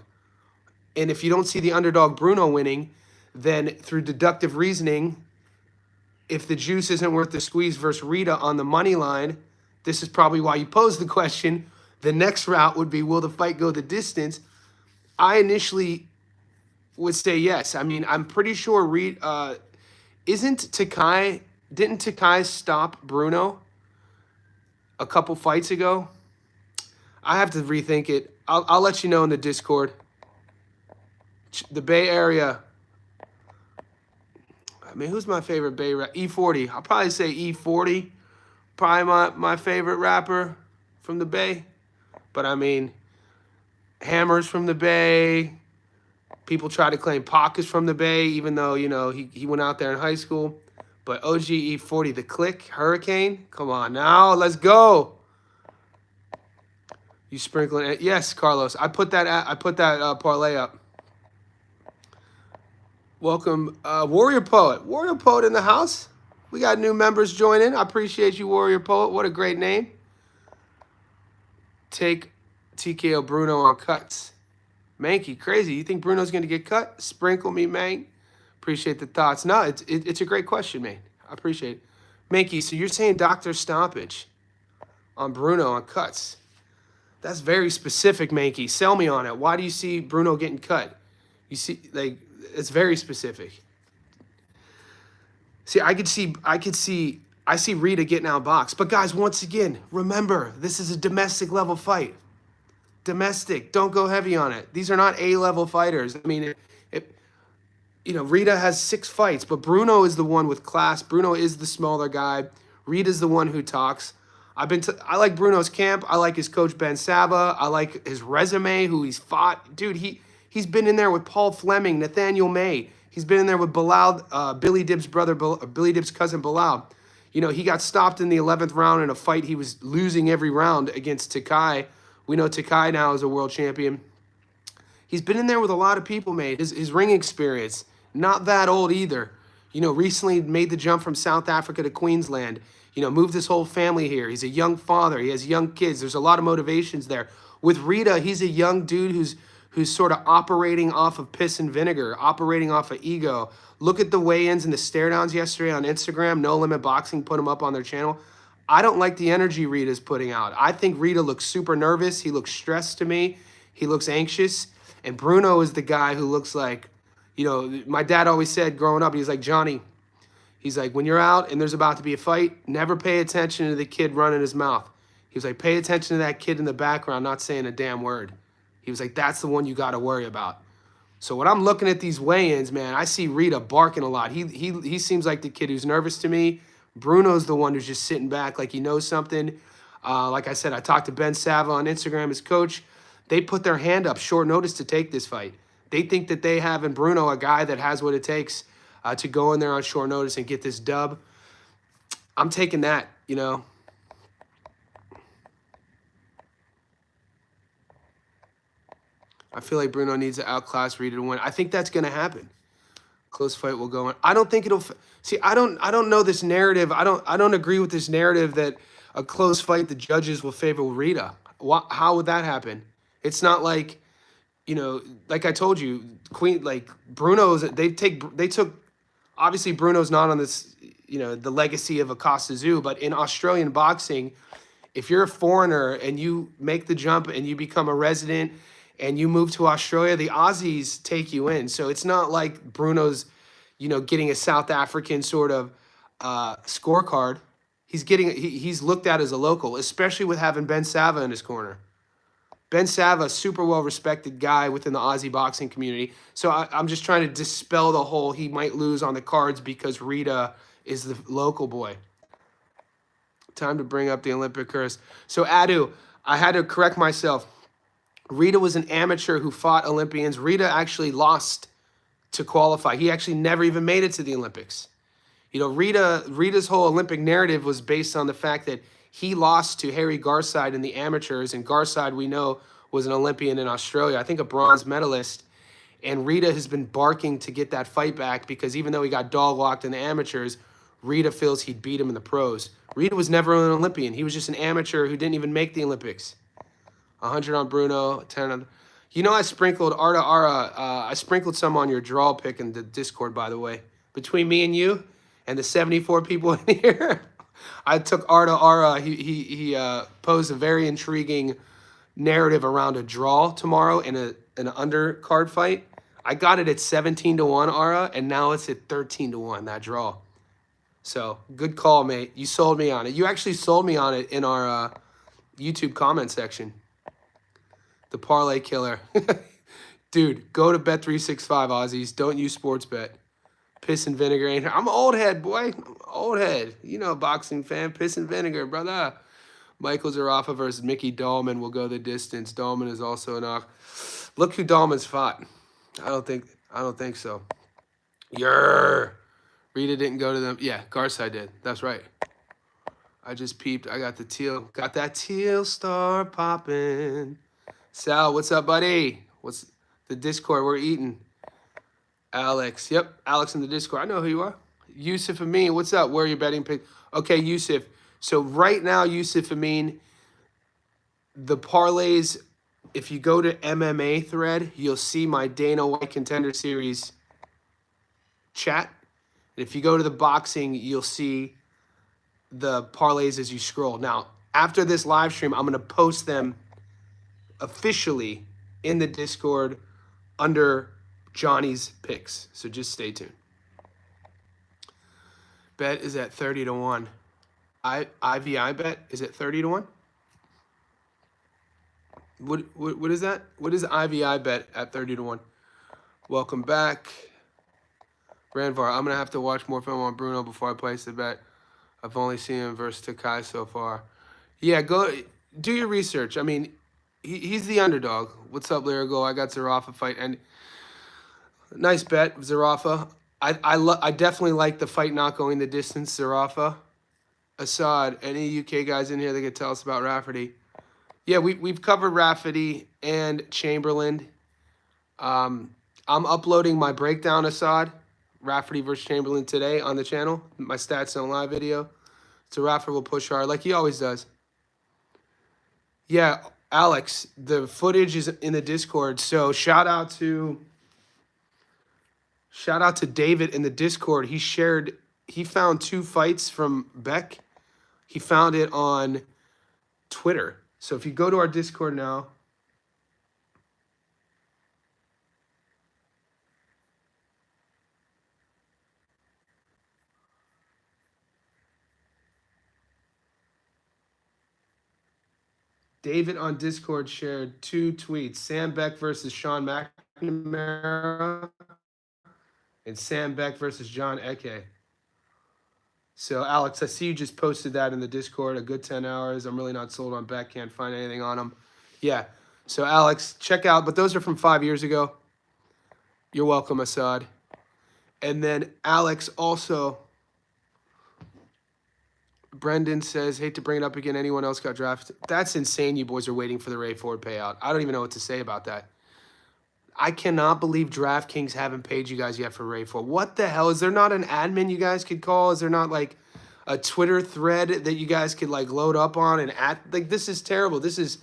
And if you don't see the underdog Bruno winning, then through deductive reasoning, if the juice isn't worth the squeeze versus Rita on the money line, this is probably why you posed the question. The next route would be, will the fight go the distance? I initially would say yes. I mean, I'm pretty sure didn't Takai stop Bruno a couple fights ago? I have to rethink it. I'll let you know in the Discord. The Bay Area. I mean, who's my favorite Bay rapper? E40. I'll probably say E40. Probably my favorite rapper from the Bay. But I mean, Hammer's from the Bay. People try to claim Pac is from the Bay, even though, he went out there in high school. But OG E40, The Click, Hurricane. Come on now, let's go. You sprinkling it? Yes, Carlos. I put that parlay up. Welcome, Warrior Poet. Warrior Poet in the house. We got new members joining. I appreciate you, Warrior Poet. What a great name. Take TKO Bruno on cuts. Mankey, crazy. You think Bruno's going to get cut? Sprinkle me, man. Appreciate the thoughts. No, it's a great question, man. I appreciate it. Mankey, so you're saying Dr. Stompage on Bruno on cuts. That's very specific, Mankey. Sell me on it. Why do you see Bruno getting cut? You see, like, it's very specific. See, I see Rita getting outboxed. But guys, once again, remember, this is a domestic level fight. Domestic. Don't go heavy on it. These are not A-level fighters. I mean, Rita has 6 fights, but Bruno is the one with class. Bruno is the smaller guy. Rita's the one who talks. I like Bruno's camp. I like his coach Ben Saba. I like his resume, who he's fought. Dude, he's been in there with Paul Fleming, Nathaniel May. He's been in there with Bilal, Billy Dib's brother, Billy Dib's cousin Bilal. He got stopped in the 11th round in a fight he was losing every round against Takai. We know Takai now is a world champion. He's been in there with a lot of people, mate. His ring experience, not that old either. Recently made the jump from South Africa to Queensland. Moved his whole family here. He's a young father. He has young kids. There's a lot of motivations there. With Rita, he's a young dude who's sort of operating off of piss and vinegar, operating off of ego. Look at the weigh-ins and the stare-downs yesterday on Instagram. No Limit Boxing put them up on their channel. I don't like the energy Rita's putting out. I think Rita looks super nervous. He looks stressed to me. He looks anxious. And Bruno is the guy who looks like, my dad always said growing up, he was like, Johnny, he's like, when you're out and there's about to be a fight, never pay attention to the kid running his mouth. He was like, pay attention to that kid in the background not saying a damn word. He was like, that's the one you got to worry about. So when I'm looking at these weigh-ins, man, I see Rita barking a lot. He seems like the kid who's nervous to me. Bruno's the one who's just sitting back like he knows something. Like I said, I talked to Ben Sava on Instagram, his coach. They put their hand up short notice to take this fight. They think that they have in Bruno a guy that has what it takes to go in there on short notice and get this dub. I'm taking that, I feel like Bruno needs to outclass Rita to win. I think that's going to happen. Close fight will go on. I don't think it'll. See, I don't know this narrative. I don't agree with this narrative that a close fight the judges will favor Rita. How would that happen? It's not like, like I told you, Bruno's. They took. Obviously, Bruno's not on this. The legacy of a Tszyu, but in Australian boxing, if you're a foreigner and you make the jump and you become a resident and you move to Australia, the Aussies take you in. So it's not like Bruno's, getting a South African sort of scorecard. He's looked at as a local, especially with having Ben Sava in his corner. Ben Sava, super well-respected guy within the Aussie boxing community. So I'm just trying to dispel the whole he might lose on the cards because Rita is the local boy. Time to bring up the Olympic curse. So Adu, I had to correct myself. Rita was an amateur who fought Olympians. Rita actually lost to qualify. He actually never even made it to the Olympics. Rita's whole Olympic narrative was based on the fact that he lost to Harry Garside in the amateurs, and Garside, we know, was an Olympian in Australia, I think a bronze medalist. And Rita has been barking to get that fight back because even though he got dog-walked in the amateurs, Rita feels he'd beat him in the pros. Rita was never an Olympian. He was just an amateur who didn't even make the Olympics. 100 on Bruno, 10 on... I sprinkled Arta Ara. I sprinkled some on your draw pick in the Discord, by the way. Between me and you and the 74 people in here, I took Arta Ara. He posed a very intriguing narrative around a draw tomorrow in an undercard fight. I got it at 17-1, Ara, and now it's at 13-1, that draw. So, good call, mate. You sold me on it. You actually sold me on it in our YouTube comment section. The parlay killer. Dude, go to Bet365, Aussies. Don't use Sportsbet. Piss and vinegar ain't here. I'm an old head, boy. I'm old head. Boxing fan. Piss and vinegar, brother. Michael Zarafa versus Mickey Dahlman will go the distance. Dahlman is also enough. Look who Dahlman's fought. I don't think so. Rita didn't go to them. Yeah, Garside did. That's right. I just peeped. I got the teal. Got that teal star popping. Sal, what's up, buddy? What's the Discord? We're eating. Alex. Yep, Alex in the Discord. I know who you are. Yusuf Amin, what's up? Where are you betting pick? Okay, Yusuf. So right now, Yusuf Amin, the parlays, if you go to MMA thread, you'll see my Dana White Contender Series chat. And if you go to the boxing, you'll see the parlays as you scroll. Now, after this live stream, I'm going to post them officially in the Discord under Johnny's picks. So just stay tuned. Bet is at 30 to 1. IVI bet is at 30 to 1. What is that? What is IVI bet at 30 to 1? Welcome back. Ranvar, I'm going to have to watch more film on Bruno before I place the bet. I've only seen him versus Takai so far. Yeah, go do your research. I mean, he's the underdog. What's up, Lyrical? I got Zarafa fight. And nice bet, Zarafa. I definitely like the fight not going the distance, Zarafa. Assad, any UK guys in here that could tell us about Rafferty? Yeah, we've covered Rafferty and Chamberlain. I'm uploading my breakdown, Assad, Rafferty versus Chamberlain today on the channel, my Stats on Live video. So Rafferty will push hard like he always does. Yeah, Alex, the footage is in the Discord. So shout out to David in the Discord. He found 2 fights from Beck. He found it on Twitter. So if you go to our Discord now, David on Discord shared 2 tweets. Sam Beck versus Sean McNamara and Sam Beck versus John Eke. So, Alex, I see you just posted that in the Discord, a good 10 hours. I'm really not sold on Beck. Can't find anything on him. Yeah. So, Alex, check out. But those are from 5 years ago. You're welcome, Assad. And then Alex also, Brendan says, hate to bring it up again. Anyone else got drafted? That's insane. You boys are waiting for the Ray Ford payout. I don't even know what to say about that. I cannot believe DraftKings haven't paid you guys yet for Ray Ford. What the hell? Is there not an admin you guys could call? Is there not like a Twitter thread that you guys could like load up on and like this is terrible. This is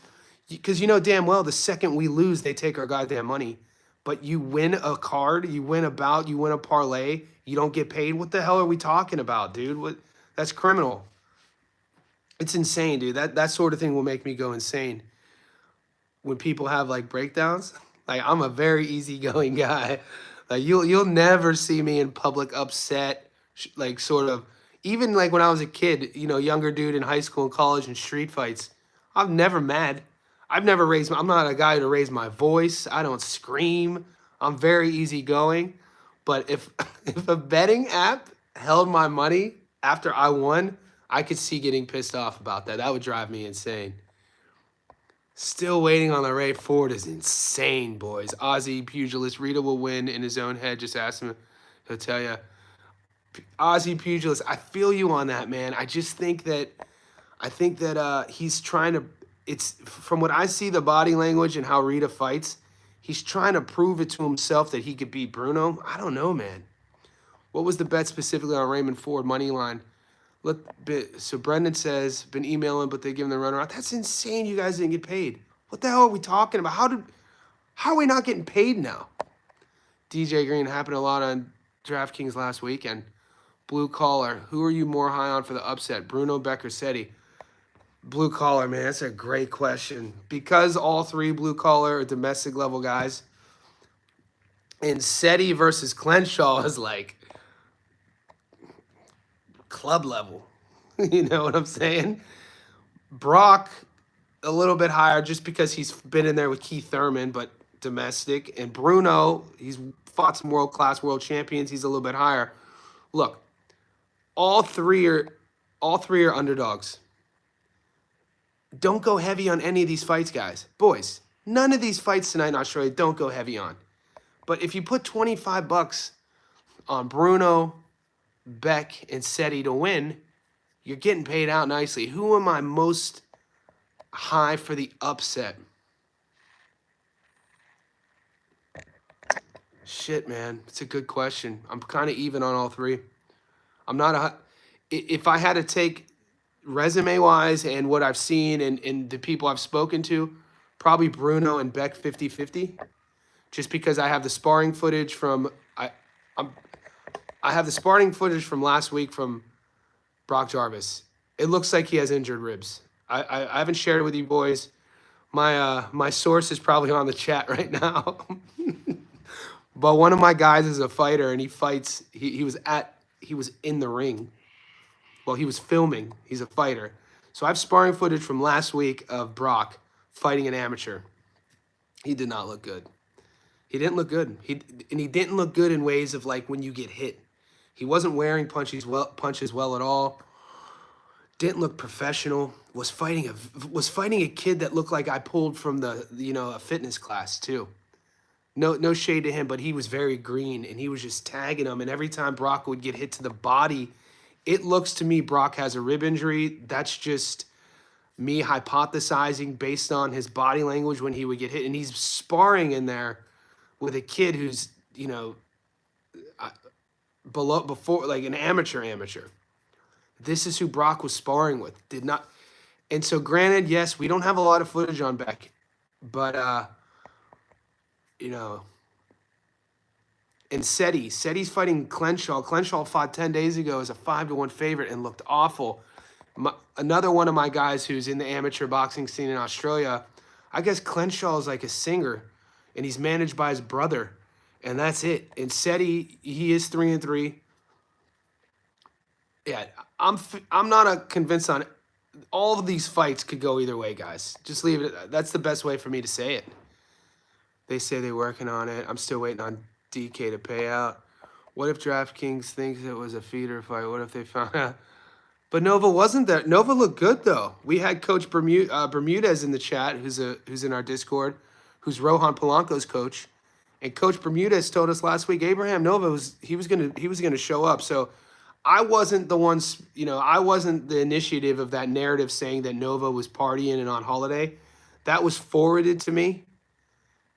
because you know damn well the second we lose, they take our goddamn money. But you win a card, you win a bout, you win a parlay, you don't get paid. What the hell are we talking about, dude? What? That's criminal. It's insane, dude. That sort of thing will make me go insane when people have like breakdowns. Like I'm a very easygoing guy. Like you'll never see me in public upset. Like sort of even like when I was a kid, you know, younger dude in high school and college and street fights. I'm never mad. I've never raised. I'm not a guy to raise my voice. I don't scream. I'm very easygoing. But if if a betting app held my money after I won, I could see getting pissed off about that. That would drive me insane. Still waiting on the Ray Ford is insane, boys. Aussie pugilist. Rita will win in his own head. Just ask him. He'll tell you. Aussie pugilist. I feel you on that, man. I think that he's trying to. It's from what I see the body language and how Rita fights. He's trying to prove it to himself that he could beat Bruno. I don't know, man. What was the bet specifically on Raymond Ford money line? So Brendan says, been emailing, but they give him the runaround. That's insane. You guys didn't get paid. What the hell are we talking about? How are we not getting paid now? DJ Green happened a lot on DraftKings last weekend. Blue collar. Who are you more high on for the upset? Bruno, Beck, or Seti? Blue collar, man. That's a great question. Because all 3 blue collar are domestic level guys. And Seti versus Clenshaw is like club level. You know what I'm saying? Brock, a little bit higher just because he's been in there with Keith Thurman, but domestic. And Bruno, he's fought some world-class world champions. He's a little bit higher. Look, all three are underdogs. Don't go heavy on any of these fights, guys. Boys, none of these fights tonight in Australia don't go heavy on. But if you put $25 on Bruno, Beck, and Seti to win, you're getting paid out nicely. Who am I most high for the upset? Shit, man. It's a good question. I'm kind of even on all three. I'm not a. If I had to take resume wise and what I've seen and the people I've spoken to, probably Bruno and Beck 50-50. Just because I have the sparring footage from I'm I have the sparring footage from last week from Brock Jarvis. It looks like he has injured ribs. I haven't shared it with you boys. My source is probably on the chat right now. But one of my guys is a fighter and he fights. He was in the ring. Well, he was filming. He's a fighter. So I have sparring footage from last week of Brock fighting an amateur. He did not look good. He didn't look good. He didn't look good in ways of like when you get hit. He wasn't wearing punches well at all. Didn't look professional. Was fighting a kid that looked like I pulled from a fitness class too. No shade to him, but he was very green and he was just tagging him. And every time Brock would get hit to the body, it looks to me Brock has a rib injury. That's just me hypothesizing based on his body language when he would get hit. And he's sparring in there with a kid who's, before like an amateur. This is who Brock was sparring with. Did not. And so granted, yes, we don't have a lot of footage on Beck, but and Seti's fighting Clenshaw. Clenshaw fought 10 days ago as a 5-1 favorite and looked awful. Another one of my guys who's in the amateur boxing scene in Australia, I guess Clenshaw is like a singer, and he's managed by his brother, and that's it. And Seti, he is 3-3. Yeah, I'm not convinced on it. All of these fights could go either way, guys. Just leave it. That's the best way for me to say it. They say they're working on it. I'm still waiting on DK to pay out. What if DraftKings thinks it was a feeder fight? What if they found out? But Nova wasn't there. Nova looked good though. We had Coach Bermudez in the chat, who's in our Discord, who's Rohan Polanco's coach, and Coach Bermudez told us last week Abraham Nova was gonna show up. So I wasn't the ones, I wasn't the initiative of that narrative saying that Nova was partying and on holiday. That was forwarded to me.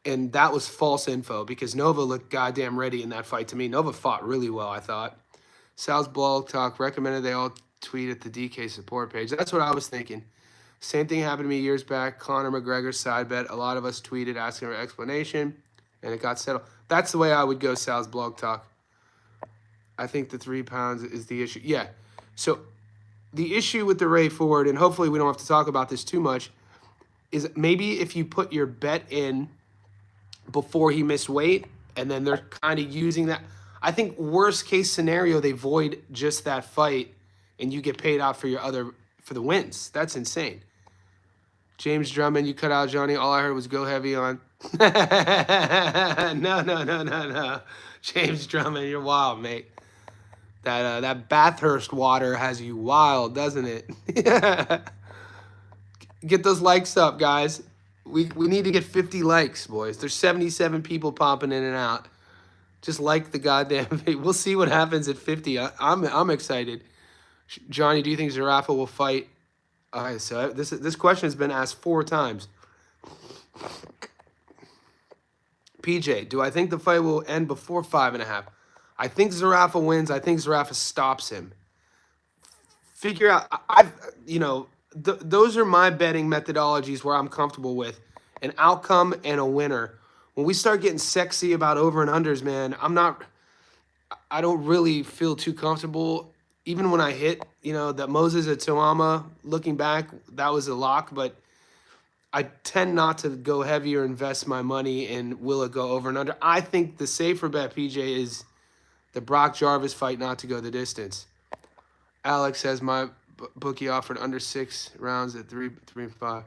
And that was false info because Nova looked goddamn ready in that fight to me. Nova fought really well, I thought. Sal's Blog Talk recommended they all tweet at the DK support page. That's what I was thinking. Same thing happened to me years back. Conor McGregor side bet. A lot of us tweeted asking for explanation, and it got settled. That's the way I would go, Sal's Blog Talk. I think the 3 pounds is the issue. Yeah. So the issue with the Ray Ford, and hopefully we don't have to talk about this too much, is maybe if you put your bet in before he missed weight, and then they're kind of using that. I think worst case scenario, they void just that fight, and you get paid out for the wins. That's insane. James Drummond, you cut out Johnny. All I heard was go heavy on. No. James Drummond, you're wild, mate. That Bathurst water has you wild, doesn't it? Get those likes up, guys. We need to get 50 likes, boys. There's 77 people popping in and out. Just like the goddamn thing. We'll see what happens at 50. I'm excited. Johnny, do you think Zarafa will fight? All right, so this question has been asked 4 times. PJ, do I think the fight will end before 5.5? I think Zarafa wins. I think Zarafa stops him. Figure out. Those are my betting methodologies where I'm comfortable with an outcome and a winner. When we start getting sexy about over and unders, man, I don't really feel too comfortable. Even when I hit, that Moses at Toama, looking back, that was a lock, but I tend not to go heavy or invest my money in will it go over and under. I think the safer bet, PJ, is the Brock Jarvis fight not to go the distance. Alex says my bookie offered under 6 rounds at 3-5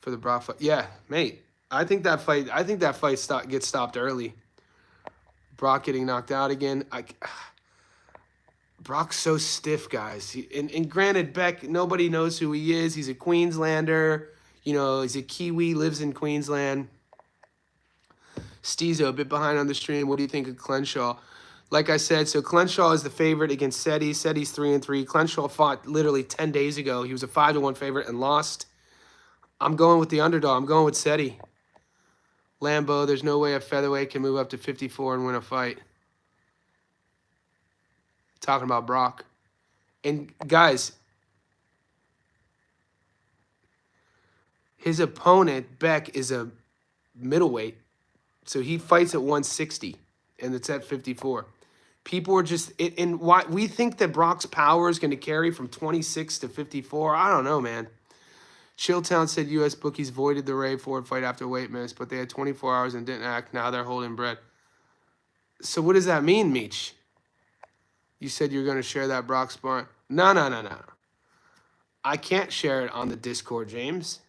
for the Brock fight. Yeah, mate. I think that fight gets stopped early. Brock getting knocked out again. Brock's so stiff, guys. And granted, Beck, nobody knows who he is. He's a Queenslander. He's a Kiwi, lives in Queensland. Steezo, a bit behind on the stream. What do you think of Clenshaw? Like I said, so Clenshaw is the favorite against Seti. Seti's 3-3. Clenshaw fought literally 10 days ago. He was a 5-1 favorite and lost. I'm going with the underdog. I'm going with Seti. Lambo, there's no way a featherweight can move up to 54 and win a fight. Talking about Brock. And guys, his opponent, Beck, is a middleweight. So he fights at 160, and it's at 54. People are just and why we think that Brock's power is going to carry from 26 to 54. I don't know, man. Chilltown said U.S. bookies voided the Ray Ford fight after weight miss, but they had 24 hours and didn't act. Now they're holding bread. So what does that mean, Meech? You said you're going to share that Brock sparring. No. I can't share it on the Discord, James,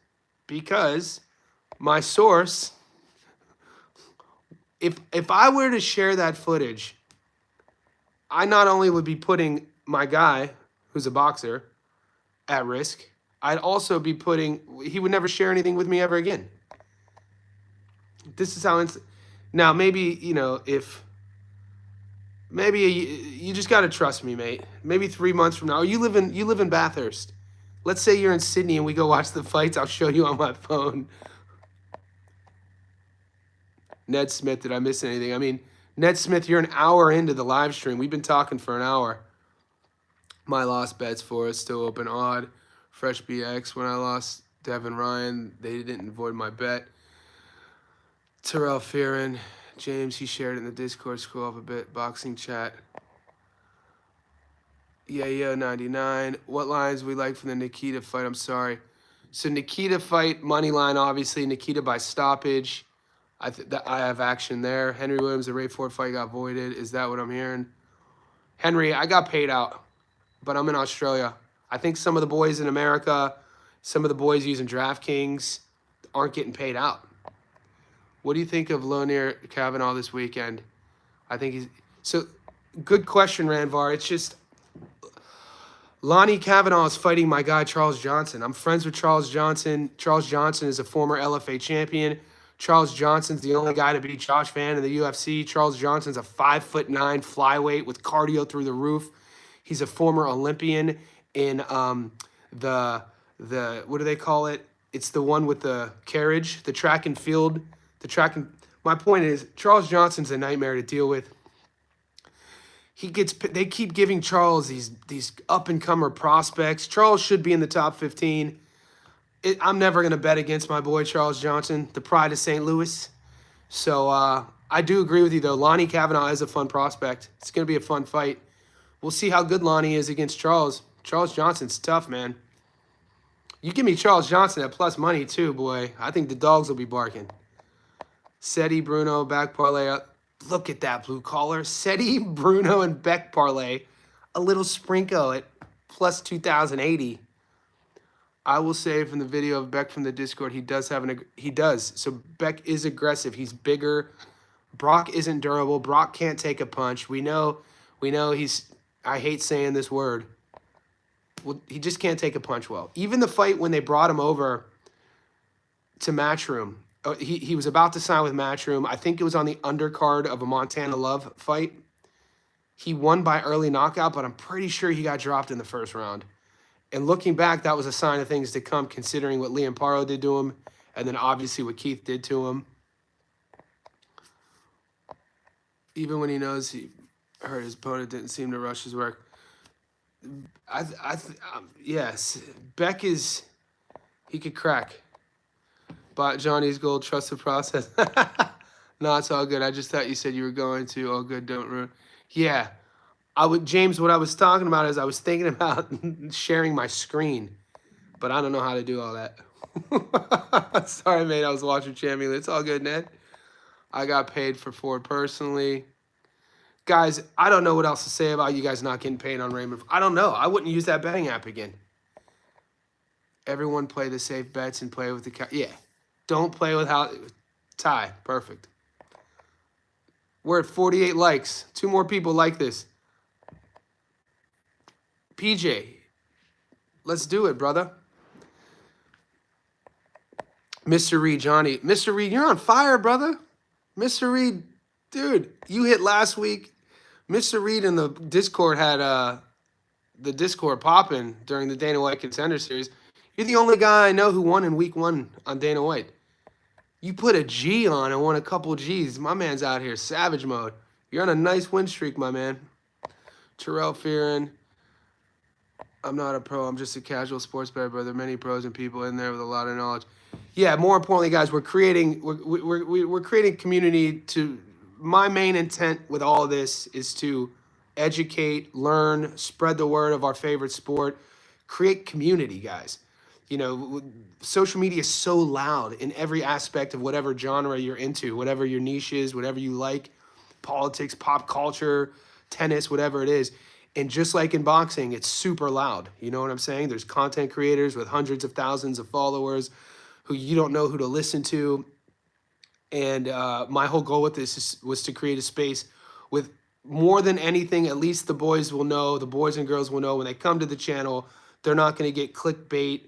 because my source, if I were to share that footage, I not only would be putting my guy, who's a boxer, at risk, I'd also be he would never share anything with me ever again. This is how now maybe, maybe you just got to trust me, mate. Maybe 3 months from now, you live in Bathurst. Let's say you're in Sydney and we go watch the fights. I'll show you on my phone. Ned Smith, did I miss anything? I mean, Ned Smith, you're an hour into the live stream. We've been talking for an hour. My lost bets for us still open odd. Fresh BX, when I lost Devin Ryan, they didn't void my bet. Terrell Fearon, James, he shared it in the Discord. Scroll up a bit. Boxing chat. Yeah, 99. What lines we like from the Nikita fight? I'm sorry. So Nikita fight, money line, obviously. Nikita by stoppage. I have action there. Henry Williams, the Ray Ford fight got voided. Is that what I'm hearing? Henry, I got paid out, but I'm in Australia. I think some of the boys in America, some of the boys using DraftKings aren't getting paid out. What do you think of Lonir Kavanaugh this weekend? I think he's... So, good question, Ranvar. It's just... Lonnie Kavanaugh is fighting my guy, Charles Johnson. I'm friends with Charles Johnson. Charles Johnson is a former LFA champion. Charles Johnson's the only guy to beat Josh Van in the UFC. Charles Johnson's a 5'9" flyweight with cardio through the roof. He's a former Olympian in the what do they call it? It's the one with the carriage, the track and field, my point is Charles Johnson's a nightmare to deal with. They keep giving Charles these up-and-comer prospects. Charles should be in the top 15. I'm never going to bet against my boy Charles Johnson, the pride of St. Louis. So I do agree with you, though. Lonnie Kavanaugh is a fun prospect. It's going to be a fun fight. We'll see how good Lonnie is against Charles. Charles Johnson's tough, man. You give me Charles Johnson at plus money, too, boy. I think the dogs will be barking. Seti, Bruno, back parlay. Look at that blue collar. Seti, Bruno, and Beck parlay. A little sprinkle at plus 2,080. I will say from the video of Beck from the Discord, he does. So Beck is aggressive. He's bigger. Brock isn't durable. Brock can't take a punch. We know he's, I hate saying this word. Well, he just can't take a punch well. Even the fight when they brought him over to Matchroom, he was about to sign with Matchroom. I think it was on the undercard of a Montana Love fight. He won by early knockout, but I'm pretty sure he got dropped in the first round. And looking back, that was a sign of things to come, considering what Liam Paro did to him, and then obviously what Keith did to him. Even when he knows he hurt his opponent, didn't seem to rush his work. Yes, Beck is, he could crack. Bought Johnny's gold, trust the process. No, it's all good. I just thought you said you were going to. All good, don't ruin. Yeah. James, what I was talking about is I was thinking about sharing my screen, but I don't know how to do all that. Sorry, mate. I was watching Champion. It's all good, Ned. I got paid for Ford personally. Guys, I don't know what else to say about you guys not getting paid on Raymond. I don't know. I wouldn't use that betting app again. Everyone play the safe bets and play with the... Yeah. Don't play with how... Tie. Perfect. We're at 48 likes. 2 more people like this. PJ, let's do it, brother. Mr. Reed, Johnny. Mr. Reed, you're on fire, brother. Mr. Reed, dude, you hit last week. Mr. Reed in the Discord had the Discord popping during the Dana White Contender Series. You're the only guy I know who won in week 1 on Dana White. You put a G on and won a couple G's. My man's out here, savage mode. You're on a nice win streak, my man. Terrell Fearon. I'm not a pro. I'm just a casual sports bettor, but there are many pros and people in there with a lot of knowledge. Yeah, more importantly, guys, we're creating community. To my main intent with all of this is to educate, learn, spread the word of our favorite sport, create community, guys. You know, social media is so loud in every aspect of whatever genre you're into, whatever your niche is, whatever you like, politics, pop culture, tennis, whatever it is. And just like in boxing, it's super loud. You know what I'm saying? There's content creators with hundreds of thousands of followers who you don't know who to listen to. And my whole goal with this was to create a space with, more than anything, at least the boys will know, the boys and girls will know when they come to the channel, they're not going to get clickbait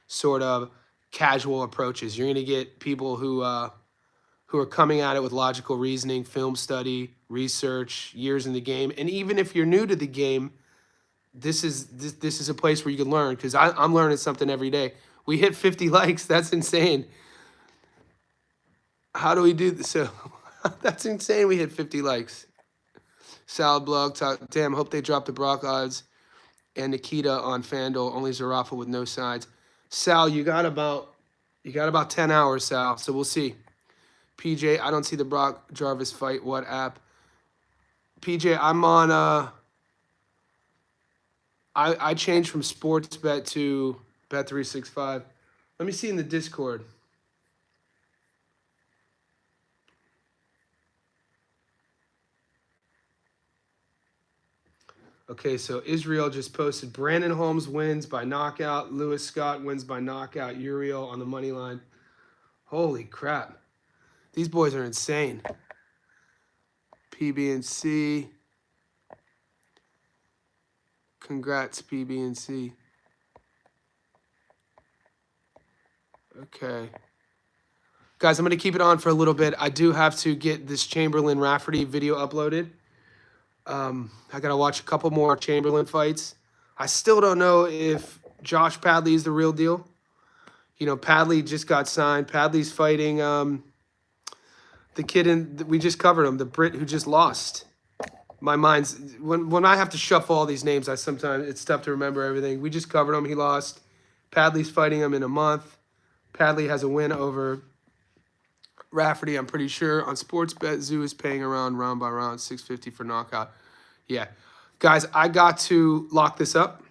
sort of casual approaches. You're going to get people who are coming at it with logical reasoning, film study, research, years in the game. And even if you're new to the game, this is a place where you can learn, because I'm learning something every day. We hit 50 likes. That's insane. How do we do this? So that's insane. We hit 50 likes. Salad blog, damn, hope they drop the Brock odds. And Nikita on FanDuel, only Zarafa with no sides. Sal, you got about 10 hours, Sal. So we'll see. PJ, I don't see the Brock Jarvis fight. What app? PJ, I'm on I changed from Sportsbet to Bet365. Let me see in the Discord. Okay, so Israel just posted Brandon Holmes wins by knockout. Lewis Scott wins by knockout. Uriel on the money line. Holy crap. These boys are insane. PB&C. Congrats, PB&C. Okay. Guys, I'm going to keep it on for a little bit. I do have to get this Chamberlain Rafferty video uploaded. I got to watch a couple more Chamberlain fights. I still don't know if Josh Padley is the real deal. You know, Padley just got signed. Padley's fighting the kid we just covered him, the Brit who just lost. My mind's, when I have to shuffle all these names, it's tough to remember everything. We just covered him. He lost. Padley's fighting him in a month. Padley has a win over Rafferty, I'm pretty sure. On Sportsbet, Tszyu is paying around round by round, $650 for knockout. Yeah. Guys, I got to lock this up.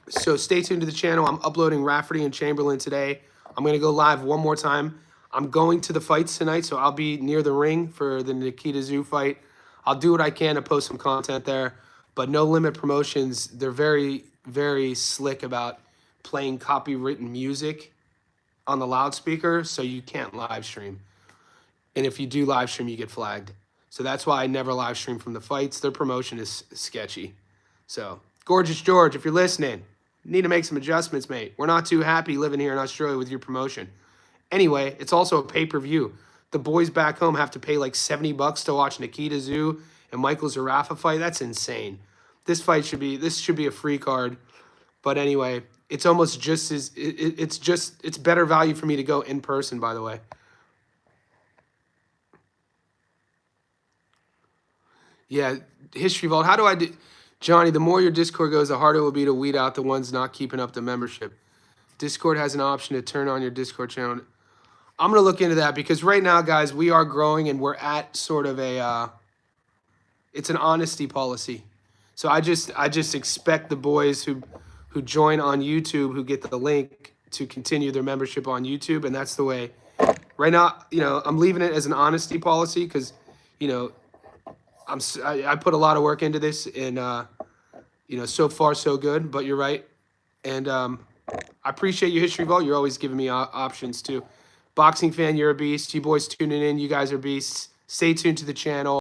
So stay tuned to the channel. I'm uploading Rafferty and Chamberlain today. I'm going to go live one more time. I'm going to the fights tonight, so I'll be near the ring for the Nikita Zoo fight. I'll do what I can to post some content there. But No Limit Promotions, they're very, very slick about playing copywritten music on the loudspeaker, so you can't live stream. And if you do live stream, you get flagged. So that's why I never live stream from the fights. Their promotion is sketchy. So, Gorgeous George, if you're listening, need to make some adjustments, mate. We're not too happy living here in Australia with your promotion. Anyway, it's also a pay-per-view. The boys back home have to pay like $70 to watch Nikita Zoo and Michael Zarafa fight. That's insane. This should be a free card. But anyway, it's almost just as it's better value for me to go in person, by the way. Yeah, History Vault. How do I do? Johnny, the more your Discord goes, the harder it will be to weed out the ones not keeping up the membership. Discord has an option to turn on your Discord channel. I'm going to look into that, because right now, guys, we are growing and we're at sort of it's an honesty policy. So I just expect the boys who join on YouTube, who get the link, to continue their membership on YouTube. And that's the way. Right now, you know, I'm leaving it as an honesty policy because, you know, I put a lot of work into this, and, you know, so far so good. But you're right. And I appreciate your History Vault. You're always giving me options too. Boxing fan, you're a beast. You boys tuning in, you guys are beasts. Stay tuned to the channel.